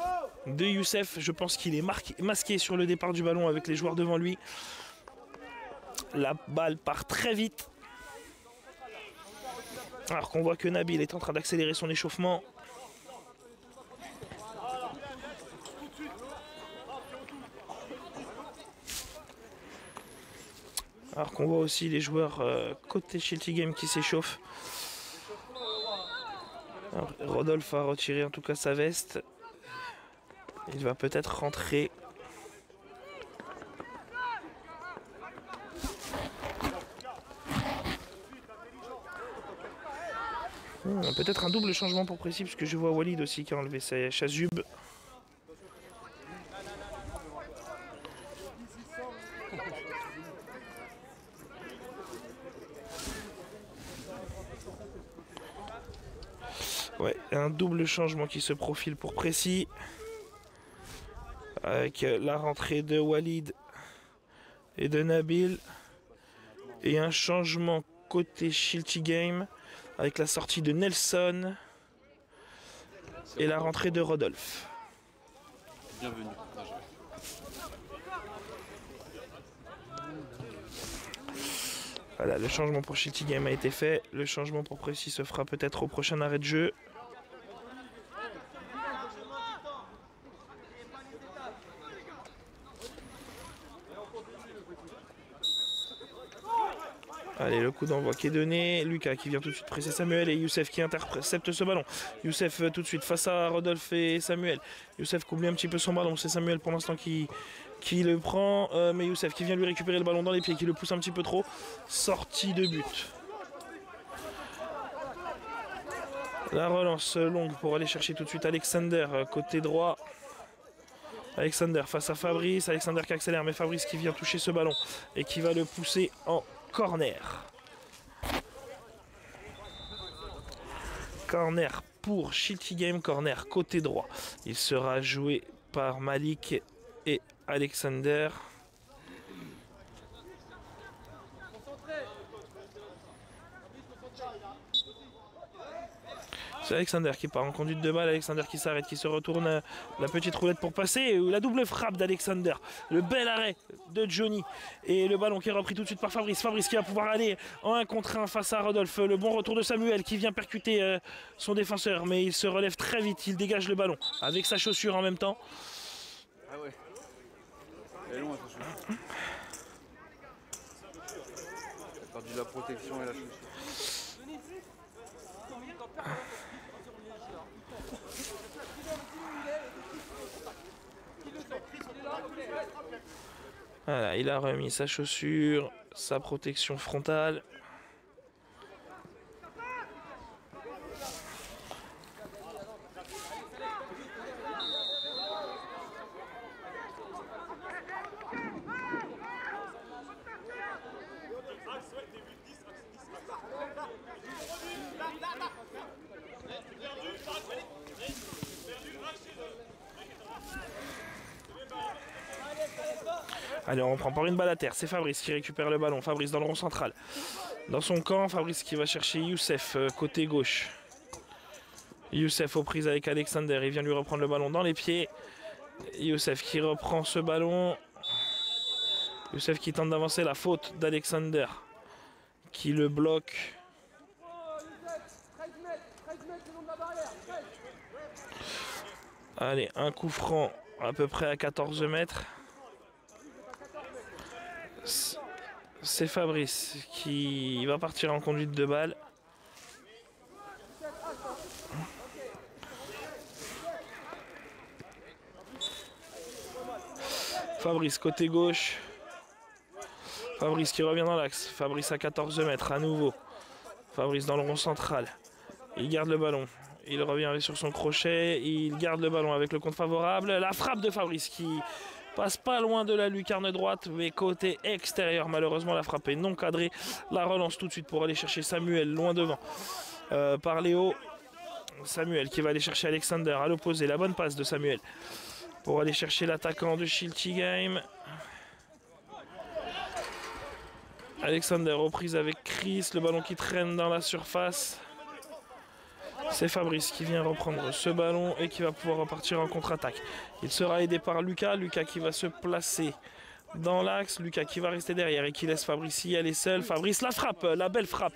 de Youssef. Je pense qu'il est masqué sur le départ du ballon avec les joueurs devant lui. La balle part très vite. Alors qu'on voit que Nabil est en train d'accélérer son échauffement. Alors qu'on voit aussi les joueurs côté Shilty Game qui s'échauffent. Alors, Rodolphe a retiré en tout cas sa veste. Il va peut-être rentrer. Peut-être un double changement pour Précis, puisque je vois Walid aussi qui a enlevé sa chasuble. Ouais, un double changement qui se profile pour Précis. Avec la rentrée de Walid et de Nabil. Et un changement côté Shilty Game avec la sortie de Nelson et la rentrée de Rodolphe. Bienvenue. Voilà, le changement pour Shilty Game a été fait. Le changement pour Précis se fera peut-être au prochain arrêt de jeu. Allez, le coup d'envoi qui est donné. Lucas qui vient tout de suite presser Samuel et Youssef qui intercepte ce ballon. Youssef tout de suite face à Rodolphe et Samuel. Youssef oublie un petit peu son ballon. C'est Samuel pour l'instant qui le prend. Mais Youssef qui vient lui récupérer le ballon dans les pieds, qui le pousse un petit peu trop. Sortie de but. La relance longue pour aller chercher tout de suite Alexander côté droit. Alexander face à Fabrice. Alexander qui accélère, mais Fabrice qui vient toucher ce ballon et qui va le pousser en corner. Corner pour Shilty Game, corner côté droit. Il sera joué par Malik et Alexander. C'est Alexander qui part en conduite de balle, Alexander qui s'arrête, qui se retourne, la petite roulette pour passer, la double frappe d'Alexander, le bel arrêt de Johnny et le ballon qui est repris tout de suite par Fabrice. Fabrice qui va pouvoir aller en 1 contre 1 face à Rodolphe, le bon retour de Samuel qui vient percuter son défenseur, mais il se relève très vite, il dégage le ballon avec sa chaussure en même temps. Ah ouais. Elle est loin sa chaussure. Elle a perdu la protection et la chaussure. Voilà, il a remis sa chaussure, sa protection frontale. Allez, on reprend par une balle à terre. C'est Fabrice qui récupère le ballon. Fabrice dans le rond central. Dans son camp, Fabrice qui va chercher Youssef côté gauche. Youssef aux prises avec Alexander. Il vient lui reprendre le ballon dans les pieds. Youssef qui reprend ce ballon. Youssef qui tente d'avancer. La faute d'Alexander qui le bloque. Allez, un coup franc à peu près à 14 mètres. C'est Fabrice qui va partir en conduite de balle. Fabrice côté gauche. Fabrice qui revient dans l'axe. Fabrice à 14 mètres à nouveau. Fabrice dans le rond central. Il garde le ballon. Il revient sur son crochet. Il garde le ballon avec le compte favorable. La frappe de Fabrice qui passe pas loin de la lucarne droite, mais côté extérieur. Malheureusement, la frappe est non cadrée. La relance tout de suite pour aller chercher Samuel loin devant par Léo. Samuel qui va aller chercher Alexander à l'opposé. La bonne passe de Samuel pour aller chercher l'attaquant de Shilty Game. Alexander reprise avec Chris, le ballon qui traîne dans la surface. C'est Fabrice qui vient reprendre ce ballon et qui va pouvoir repartir en contre-attaque. Il sera aidé par Lucas, Lucas qui va se placer dans l'axe, Lucas qui va rester derrière et qui laisse Fabrice y aller seul. Fabrice, la frappe, la belle frappe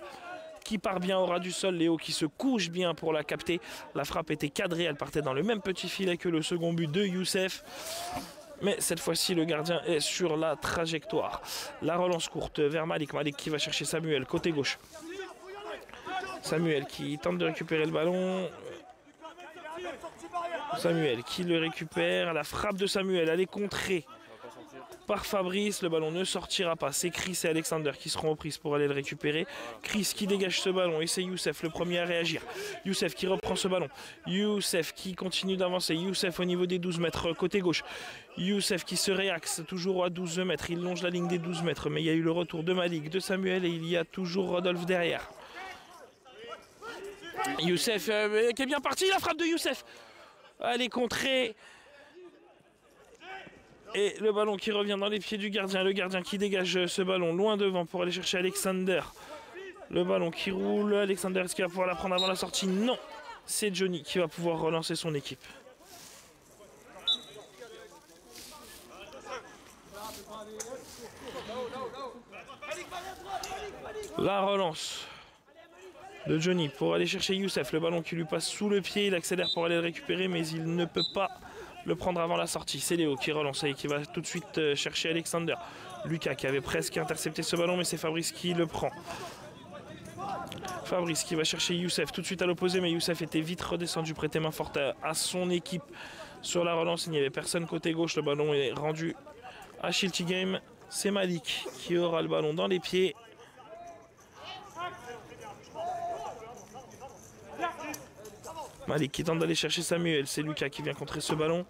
qui part bien au ras du sol. Léo qui se couche bien pour la capter. La frappe était cadrée, elle partait dans le même petit filet que le second but de Youssef. Mais cette fois-ci, le gardien est sur la trajectoire. La relance courte vers Malik. Malik qui va chercher Samuel, côté gauche. Samuel qui tente de récupérer le ballon. Samuel qui le récupère. La frappe de Samuel, elle est contrée par Fabrice. Le ballon ne sortira pas. C'est Chris et Alexander qui seront aux prises pour aller le récupérer. Chris qui dégage ce ballon et c'est Youssef le premier à réagir. Youssef qui reprend ce ballon. Youssef qui continue d'avancer. Youssef au niveau des 12 mètres côté gauche. Youssef qui se réaxe toujours à 12 mètres. Il longe la ligne des 12 mètres. Mais il y a eu le retour de Malik, de Samuel et il y a toujours Rodolphe derrière. Youssef qui est bien parti. La frappe de Youssef. Elle est contrée. Et le ballon qui revient dans les pieds du gardien. Le gardien qui dégage ce ballon loin devant pour aller chercher Alexander. Le ballon qui roule. Alexander, est-ce qu'il va pouvoir la prendre avant la sortie? Non. C'est Johnny qui va pouvoir relancer son équipe. La relance de Johnny pour aller chercher Youssef. Le ballon qui lui passe sous le pied. Il accélère pour aller le récupérer mais il ne peut pas le prendre avant la sortie. C'est Léo qui relance et qui va tout de suite chercher Alexander. Lucas qui avait presque intercepté ce ballon mais c'est Fabrice qui le prend. Fabrice qui va chercher Youssef tout de suite à l'opposé mais Youssef était vite redescendu, prêter main forte à son équipe sur la relance. Il n'y avait personne côté gauche. Le ballon est rendu à Shilty Game. C'est Malik qui aura le ballon dans les pieds. Malik qui tente d'aller chercher Samuel, c'est Lucas qui vient contrer ce ballon.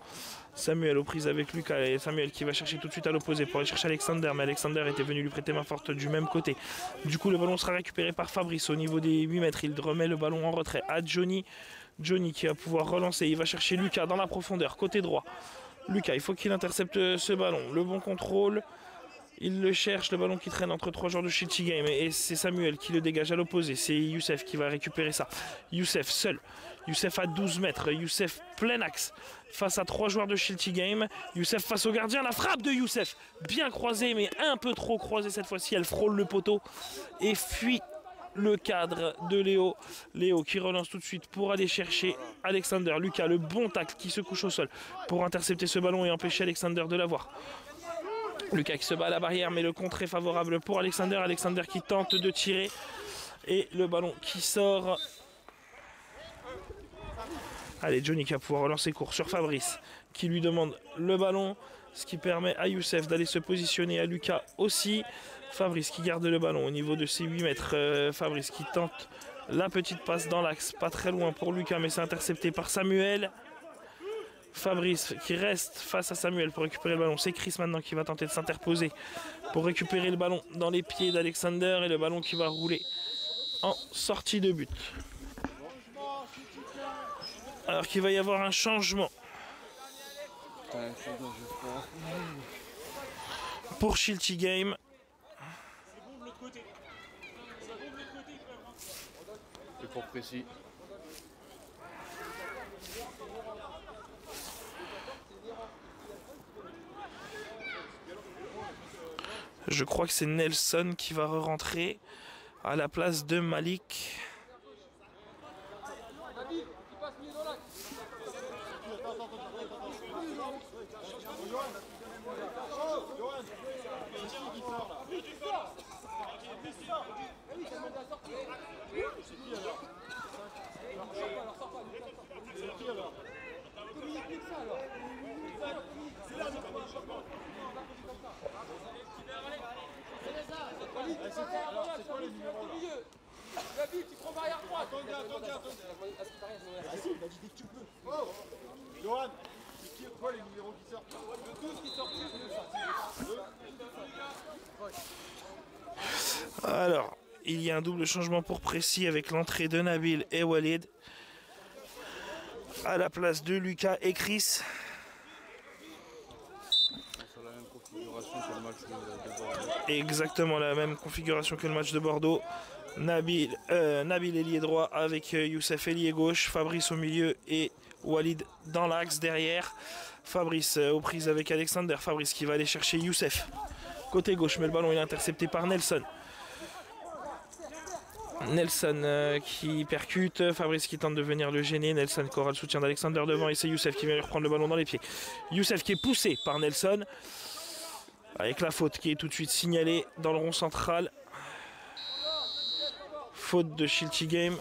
Samuel aux prises avec Lucas et Samuel qui va chercher tout de suite à l'opposé pour aller chercher Alexander. Mais Alexander était venu lui prêter main forte du même côté. Du coup le ballon sera récupéré par Fabrice au niveau des 8 mètres. Il remet le ballon en retrait à Johnny. Johnny qui va pouvoir relancer, il va chercher Lucas dans la profondeur, côté droit. Lucas, il faut qu'il intercepte ce ballon. Le bon contrôle. Il le cherche, le ballon qui traîne entre 3 joueurs de Shilty Game. Et c'est Samuel qui le dégage à l'opposé. C'est Youssef qui va récupérer ça. Youssef seul. Youssef à 12 mètres. Youssef plein axe. Face à 3 joueurs de Shilty Game. Youssef face au gardien. La frappe de Youssef. Bien croisée, mais un peu trop croisée cette fois-ci. Elle frôle le poteau. Et fuit le cadre de Léo. Léo qui relance tout de suite pour aller chercher Alexander. Lucas, le bon tacle qui se couche au sol pour intercepter ce ballon et empêcher Alexander de l'avoir. Lucas qui se bat à la barrière mais le contre est favorable pour Alexander. Alexander qui tente de tirer et le ballon qui sort. Allez, Johnny qui va pouvoir relancer court sur Fabrice qui lui demande le ballon, ce qui permet à Youssef d'aller se positionner, à Lucas aussi. Fabrice qui garde le ballon au niveau de ses 8 mètres. Fabrice qui tente la petite passe dans l'axe, pas très loin pour Lucas mais c'est intercepté par Samuel. Fabrice qui reste face à Samuel pour récupérer le ballon. C'est Chris maintenant qui va tenter de s'interposer pour récupérer le ballon dans les pieds d'Alexander et le ballon qui va rouler en sortie de but. Alors qu'il va y avoir un changement pour Shilty Game. C'est pour précis. Je crois que c'est Nelson qui va re-rentrer à la place de Malik. Alors, il y a un double changement pour Précis avec l'entrée de Nabil et Walid à la place de Lucas et Chris. Sur la même configuration. que le match de Bordeaux. Exactement la même configuration que le match de Bordeaux. Nabil ailier droit avec Youssef ailier gauche, Fabrice au milieu et Walid dans l'axe derrière. Fabrice aux prises avec Alexander, Fabrice qui va aller chercher Youssef. Côté gauche, mais le ballon est intercepté par Nelson. Nelson qui percute, Fabrice qui tente de venir le gêner, Nelson qui aura le soutien d'Alexander devant et c'est Youssef qui vient lui reprendre le ballon dans les pieds. Youssef qui est poussé par Nelson avec la faute qui est tout de suite signalée dans le rond central. Faute de Shilty Game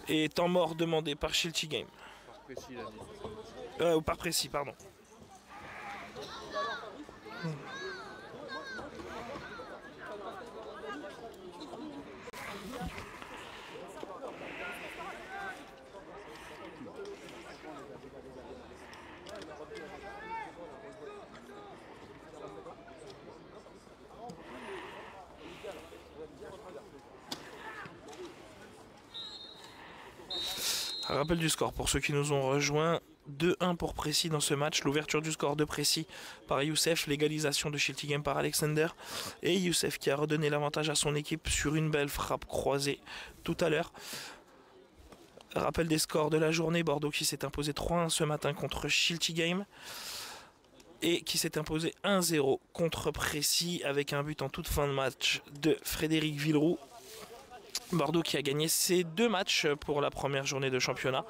et temps mort demandé par Shilty Game. Par précis, il a dit. Ou par précis, pardon. Rappel du score pour ceux qui nous ont rejoints. 2-1 pour Précis dans ce match. L'ouverture du score de Précis par Youssef. L'égalisation de Shilty Game par Alexander. Et Youssef qui a redonné l'avantage à son équipe sur une belle frappe croisée tout à l'heure. Rappel des scores de la journée. Bordeaux qui s'est imposé 3-1 ce matin contre Shilty Game. Et qui s'est imposé 1-0 contre Précis avec un but en toute fin de match de Frédéric Villeroux. Bordeaux qui a gagné ses 2 matchs pour la première journée de championnat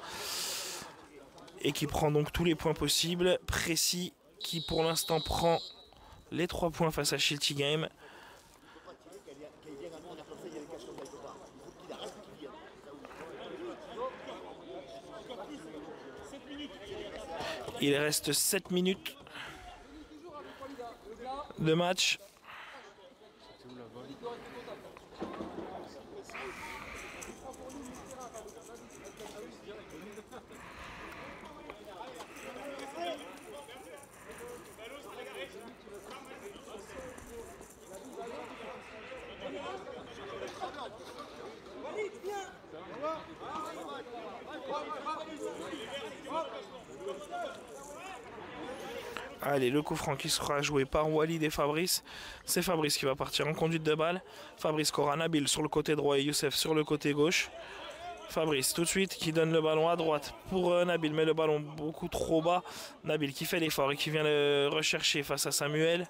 et qui prend donc tous les points possibles. Précis qui pour l'instant prend les 3 points face à Shilty Game. Il reste 7 minutes de match. Allez, le coup franc qui sera joué par Walid et Fabrice. C'est Fabrice qui va partir en conduite de balle. Fabrice qui aura Nabil sur le côté droit et Youssef sur le côté gauche. Fabrice tout de suite qui donne le ballon à droite pour Nabil, mais le ballon beaucoup trop bas. Nabil qui fait l'effort et qui vient le rechercher face à Samuel.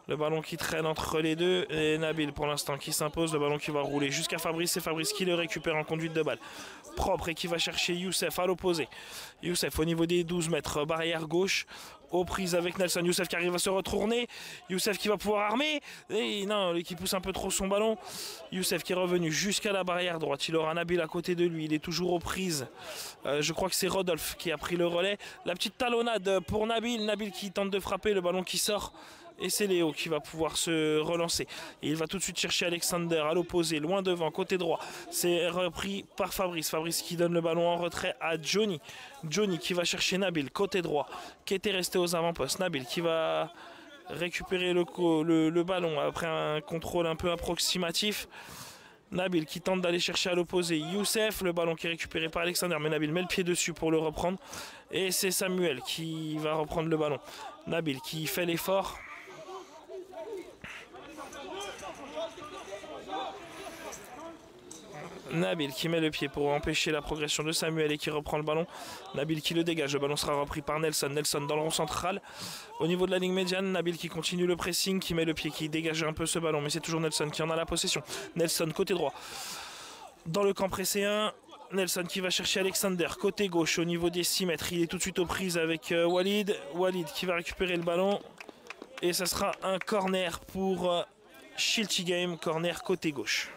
Le ballon qui traîne entre les deux et Nabil pour l'instant qui s'impose. Le ballon qui va rouler jusqu'à Fabrice. C'est Fabrice qui le récupère en conduite de balle. Propre et qui va chercher Youssef à l'opposé. Youssef au niveau des 12 mètres, barrière gauche. Aux prises avec Nelson. Youssef qui arrive à se retourner. Youssef qui va pouvoir armer. Et non, qui pousse un peu trop son ballon. Youssef qui est revenu jusqu'à la barrière droite. Il aura Nabil à côté de lui. Il est toujours aux prises. Je crois que c'est Rodolphe qui a pris le relais. La petite talonnade pour Nabil. Nabil qui tente de frapper. Le ballon qui sort. Et c'est Léo qui va pouvoir se relancer. Et il va tout de suite chercher Alexander à l'opposé, loin devant, côté droit. C'est repris par Fabrice. Fabrice qui donne le ballon en retrait à Johnny. Johnny qui va chercher Nabil, côté droit, qui était resté aux avant-postes. Nabil qui va récupérer le ballon après un contrôle un peu approximatif. Nabil qui tente d'aller chercher à l'opposé Youssef, le ballon qui est récupéré par Alexander, mais Nabil met le pied dessus pour le reprendre. Et c'est Samuel qui va reprendre le ballon. Nabil qui fait l'effort. Nabil qui met le pied pour empêcher la progression de Samuel et qui reprend le ballon. Nabil qui le dégage, le ballon sera repris par Nelson. Nelson dans le rond central. Au niveau de la ligne médiane, Nabil qui continue le pressing, qui met le pied, qui dégage un peu ce ballon. Mais c'est toujours Nelson qui en a la possession. Nelson côté droit. Dans le camp presséen, Nelson qui va chercher Alexander. Côté gauche au niveau des 6 mètres. Il est tout de suite aux prises avec Walid. Walid qui va récupérer le ballon. Et ça sera un corner pour Shilty Game. Corner côté gauche.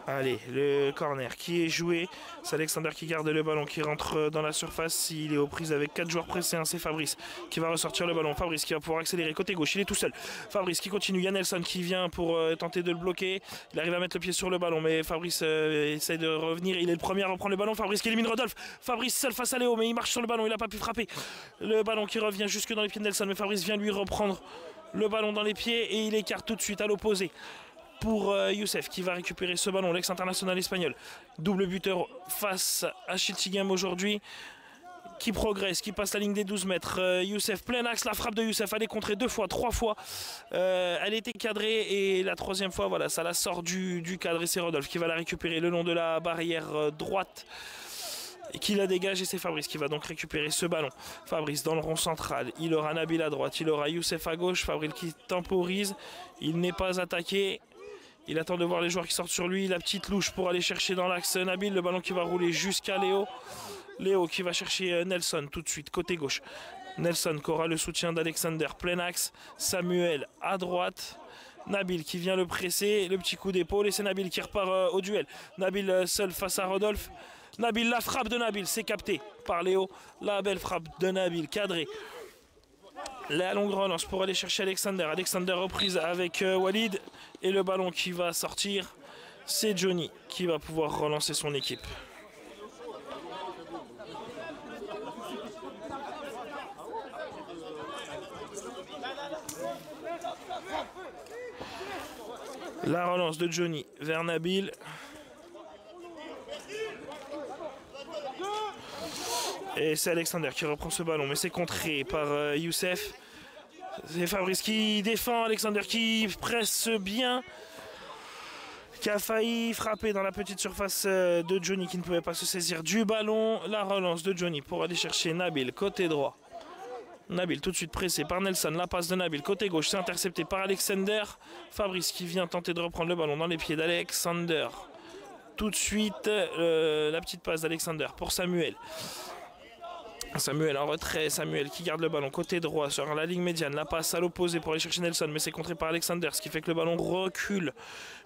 Allez, le corner qui est joué. C'est Alexander qui garde le ballon, qui rentre dans la surface. Il est aux prises avec 4 joueurs pressés. C'est Fabrice qui va ressortir le ballon. Fabrice qui va pouvoir accélérer côté gauche. Il est tout seul. Fabrice qui continue. Il y a Nelson qui vient pour tenter de le bloquer. Il arrive à mettre le pied sur le ballon, mais Fabrice essaie de revenir. Il est le premier à reprendre le ballon. Fabrice qui élimine Rodolphe. Fabrice seul face à Léo, mais il marche sur le ballon. Il n'a pas pu frapper. Le ballon qui revient jusque dans les pieds de Nelson, mais Fabrice vient lui reprendre le ballon dans les pieds et il écarte tout de suite à l'opposé pour Youssef qui va récupérer ce ballon, l'ex-international espagnol. Double buteur face à Schiltigheim aujourd'hui, qui progresse, qui passe la ligne des 12 mètres. Youssef, plein axe, la frappe de Youssef, elle est contrée 2 fois, 3 fois. Elle était cadrée et la 3e fois, voilà, ça la sort du cadre et c'est Rodolphe qui va la récupérer le long de la barrière droite. Et qui la dégage et c'est Fabrice qui va donc récupérer ce ballon. Fabrice dans le rond central, il aura Nabil à droite, il aura Youssef à gauche. Fabrice qui temporise, il n'est pas attaqué. Il attend de voir les joueurs qui sortent sur lui. La petite louche pour aller chercher dans l'axe Nabil. Le ballon qui va rouler jusqu'à Léo. Léo qui va chercher Nelson tout de suite, côté gauche. Nelson qui aura le soutien d'Alexander, plein axe. Samuel à droite. Nabil qui vient le presser. Le petit coup d'épaule et c'est Nabil qui repart au duel. Nabil seul face à Rodolphe. Nabil, la frappe de Nabil, c'est capté par Léo. La belle frappe de Nabil, cadrée. La longue relance pour aller chercher Alexander. Alexander reprise avec Walid. Et le ballon qui va sortir, c'est Johnny qui va pouvoir relancer son équipe. La relance de Johnny vers Nabil. Et c'est Alexander qui reprend ce ballon, mais c'est contré par Youssef. C'est Fabrice qui défend, Alexander qui presse bien, qui a failli frapper dans la petite surface de Johnny qui ne pouvait pas se saisir du ballon. La relance de Johnny pour aller chercher Nabil, côté droit. Nabil tout de suite pressé par Nelson, la passe de Nabil, côté gauche, c'est intercepté par Alexander. Fabrice qui vient tenter de reprendre le ballon dans les pieds d'Alexander. Tout de suite, la petite passe d'Alexander pour Samuel. Samuel en retrait, Samuel qui garde le ballon côté droit sur la ligne médiane, la passe à l'opposé pour aller chercher Nelson, mais c'est contré par Alexander, ce qui fait que le ballon recule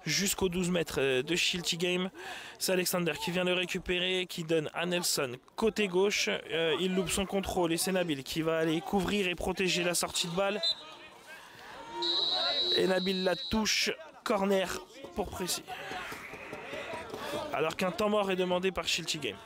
jusqu'aux 12 mètres de Schiltigheim. C'est Alexander qui vient le récupérer, qui donne à Nelson côté gauche. Il loupe son contrôle et c'est Nabil qui va aller couvrir et protéger la sortie de balle. Et Nabil la touche, corner pour Précy. Alors qu'un temps mort est demandé par Schiltigheim.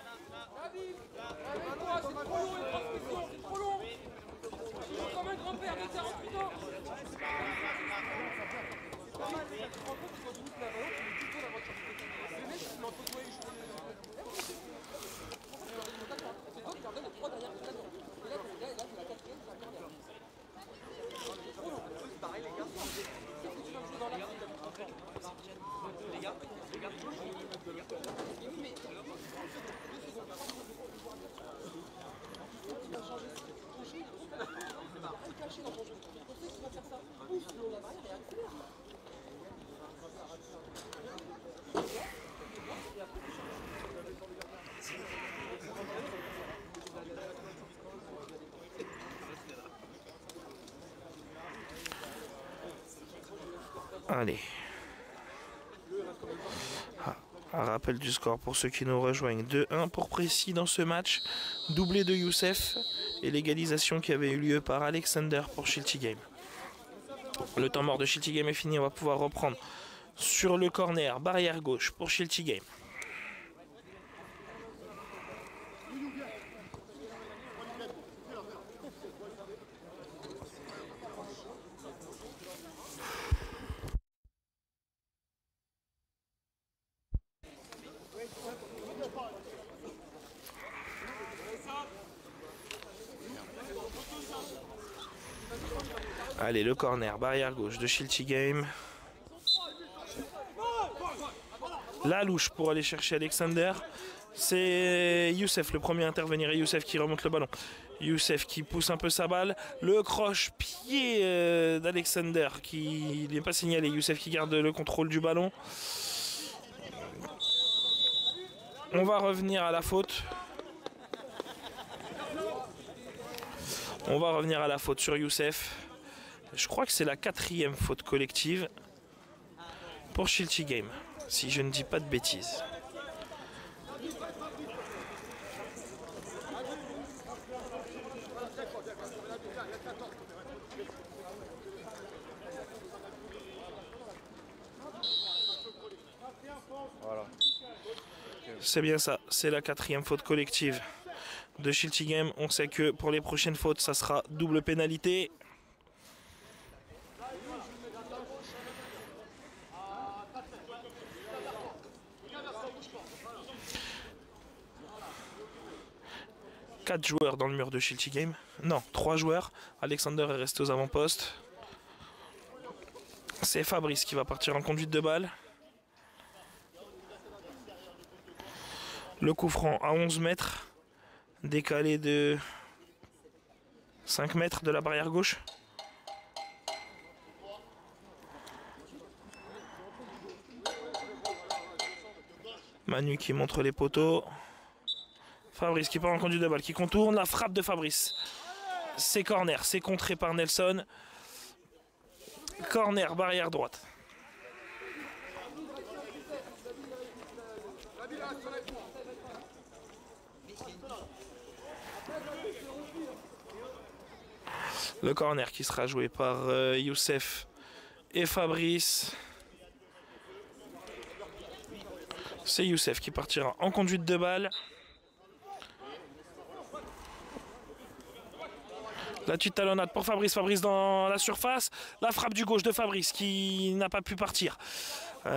Allez. Un rappel du score pour ceux qui nous rejoignent. 2-1 pour Précy dans ce match. Doublé de Youssef et l'égalisation qui avait eu lieu par Alexander pour Schiltigheim. Le temps mort de Schiltigheim est fini. On va pouvoir reprendre sur le corner. Barrière gauche pour Schiltigheim. Allez, le corner, barrière gauche de Schiltigheim. La louche pour aller chercher Alexander. C'est Youssef le premier à intervenir et Youssef qui remonte le ballon. Youssef qui pousse un peu sa balle. Le croche-pied d'Alexander qui n'est pas signalé. Youssef qui garde le contrôle du ballon. On va revenir à la faute. On va revenir à la faute sur Youssef. Je crois que c'est la 4e faute collective pour Schiltigheim. si je ne dis pas de bêtises. Voilà. C'est bien ça, c'est la 4e faute collective de Schiltigheim. On sait que pour les prochaines fautes, ça sera double pénalité. Quatre joueurs dans le mur de Schiltigheim. Non, 3 joueurs. Alexander est resté aux avant-postes. C'est Fabrice qui va partir en conduite de balle. Le coup franc à 11 mètres, décalé de 5 mètres de la barrière gauche. Manu qui montre les poteaux. Fabrice qui part en conduite de balle, qui contourne. La frappe de Fabrice. C'est corner, c'est contré par Nelson. Corner, barrière droite. Le corner qui sera joué par Youssef et Fabrice. C'est Youssef qui partira en conduite de balle. La petite talonnade pour Fabrice. Fabrice dans la surface. La frappe du gauche de Fabrice qui n'a pas pu partir.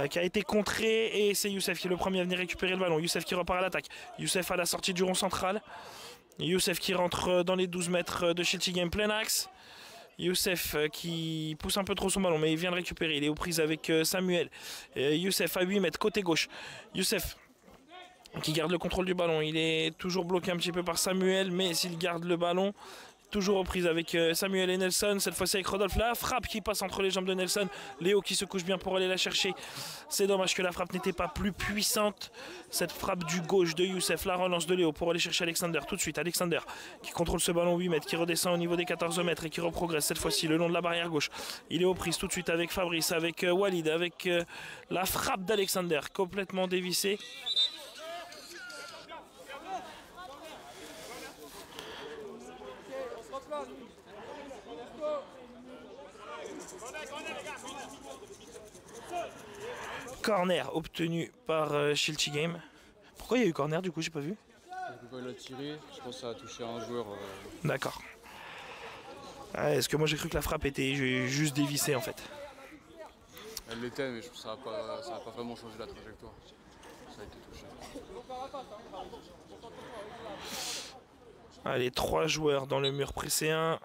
Qui a été contré. Et c'est Youssef qui est le premier à venir récupérer le ballon. Youssef qui repart à l'attaque. Youssef à la sortie du rond central. Youssef qui rentre dans les 12 mètres de Schiltigheim plein axe. Youssef qui pousse un peu trop son ballon, mais il vient de récupérer. Il est aux prises avec Samuel. Youssef à 8 mètres, côté gauche. Youssef qui garde le contrôle du ballon. Il est toujours bloqué un petit peu par Samuel, mais s'il garde le ballon, toujours aux prises avec Samuel et Nelson. Cette fois-ci avec Rodolphe. La frappe qui passe entre les jambes de Nelson. Léo qui se couche bien pour aller la chercher. C'est dommage que la frappe n'était pas plus puissante. Cette frappe du gauche de Youssef. La relance de Léo pour aller chercher Alexander. Tout de suite, Alexander qui contrôle ce ballon 8 mètres, qui redescend au niveau des 14 mètres et qui reprogresse cette fois-ci le long de la barrière gauche. Il est aux prises tout de suite avec Fabrice, avec Walid, avec la frappe d'Alexander complètement dévissée. Corner obtenu par Schiltigheim. Pourquoi il y a eu corner du coup, j'ai pas vu? Quand il a tiré, je pense que ça a touché un joueur. D'accord. Ah, est-ce que moi j'ai cru que la frappe était juste dévissée en fait? Elle l'était, mais ça n'a pas vraiment changé la trajectoire. Ça a été touché. Allez, 3 joueurs dans le mur précédent.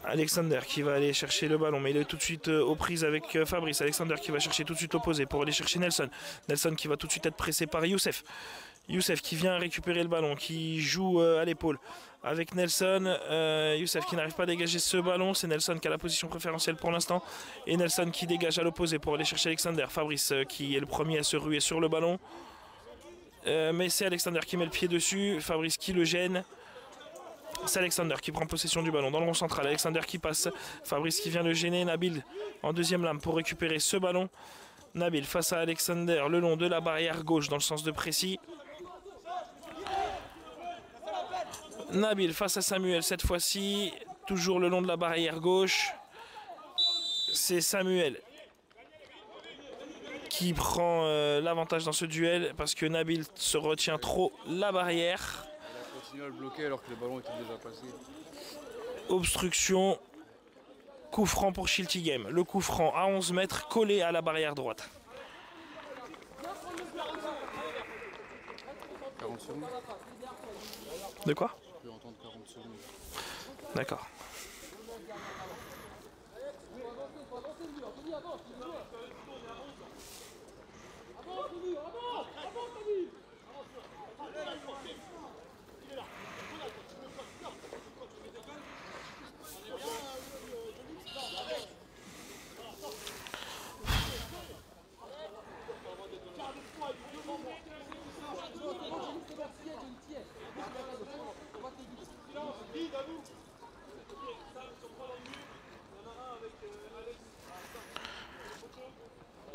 Alexander qui va aller chercher le ballon, mais il est tout de suite aux prises avec Fabrice. Alexander qui va chercher tout de suite l'opposé pour aller chercher Nelson. Nelson qui va tout de suite être pressé par Youssef. Youssef qui vient récupérer le ballon, qui joue à l'épaule avec Nelson. Youssef qui n'arrive pas à dégager ce ballon. C'est Nelson qui a la position préférentielle pour l'instant. Et Nelson qui dégage à l'opposé pour aller chercher Alexander. Fabrice qui est le premier à se ruer sur le ballon. Mais c'est Alexander qui met le pied dessus. Fabrice qui le gêne. C'est Alexander qui prend possession du ballon dans le rond central. Alexander qui passe. Fabrice qui vient le gêner. Nabil en deuxième lame pour récupérer ce ballon. Nabil face à Alexander le long de la barrière gauche dans le sens de Précy. Nabil face à Samuel cette fois-ci. Toujours le long de la barrière gauche. C'est Samuel qui prend l'avantage dans ce duel parce que Nabil se retient trop la barrière. Il a continué à le bloquer alors que le ballon était déjà passé. Obstruction. Coup franc pour Schiltigheim. Le coup franc à 11 mètres collé à la barrière droite. 40 secondes. De quoi? Je peux entendre 40 secondes. D'accord.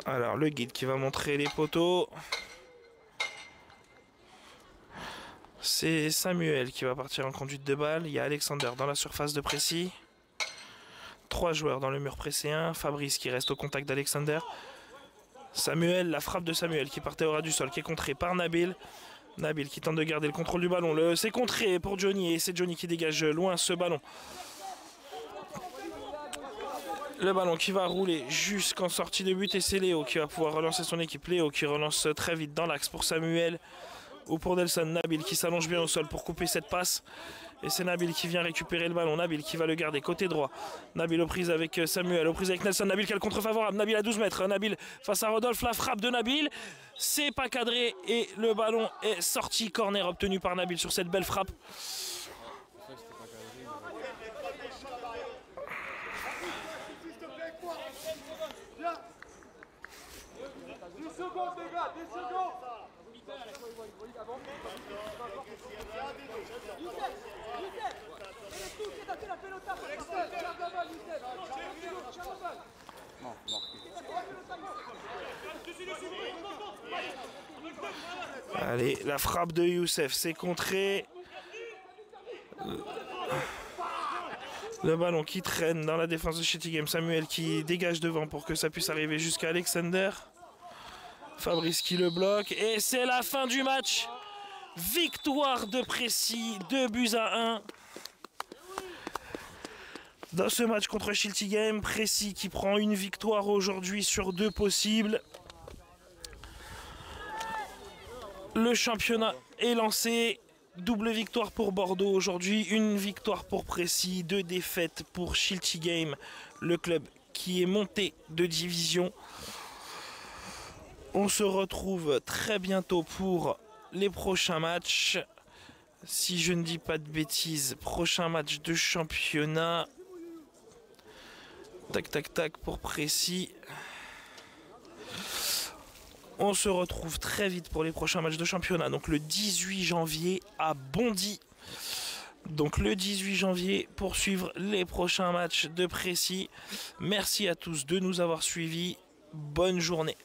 Alors le guide qui va montrer les poteaux. C'est Samuel qui va partir en conduite de balle. Il y a Alexander dans la surface de Précy. 3 joueurs dans le mur presséen. Fabrice qui reste au contact d'Alexander. Samuel, la frappe de Samuel qui partait au ras du sol, qui est contrée par Nabil. Nabil qui tente de garder le contrôle du ballon. C'est contré pour Johnny et c'est Johnny qui dégage loin ce ballon. Le ballon qui va rouler jusqu'en sortie de but et c'est Léo qui va pouvoir relancer son équipe. Léo qui relance très vite dans l'axe pour Samuel ou pour Nelson. Nabil qui s'allonge bien au sol pour couper cette passe. Et c'est Nabil qui vient récupérer le ballon. Nabil qui va le garder côté droit. Nabil aux prises avec Samuel, aux prises avec Nelson. Nabil qui a le contre favorable. Nabil à 12 mètres. Nabil face à Rodolphe. La frappe de Nabil. C'est pas cadré et le ballon est sorti. Corner obtenu par Nabil sur cette belle frappe. Allez, la frappe de Youssef, c'est contré. Le ballon qui traîne dans la défense de Shitty Game. Samuel qui dégage devant pour que ça puisse arriver jusqu'à Alexander. Fabrice qui le bloque. Et c'est la fin du match. Victoire de Précy, 2-1. Dans ce match contre Shitty Game, Précy qui prend une victoire aujourd'hui sur 2 possibles. Le championnat est lancé. Double victoire pour Bordeaux aujourd'hui, une victoire pour Précy, 2 défaites pour Shitty Game, le club qui est monté de division. On se retrouve très bientôt pour les prochains matchs. Si je ne dis pas de bêtises, prochain match de championnat. Tac, tac, tac pour Précy. On se retrouve très vite pour les prochains matchs de championnat. Donc le 18 janvier à Bondy. Donc le 18 janvier pour suivre les prochains matchs de Précy. Merci à tous de nous avoir suivis. Bonne journée.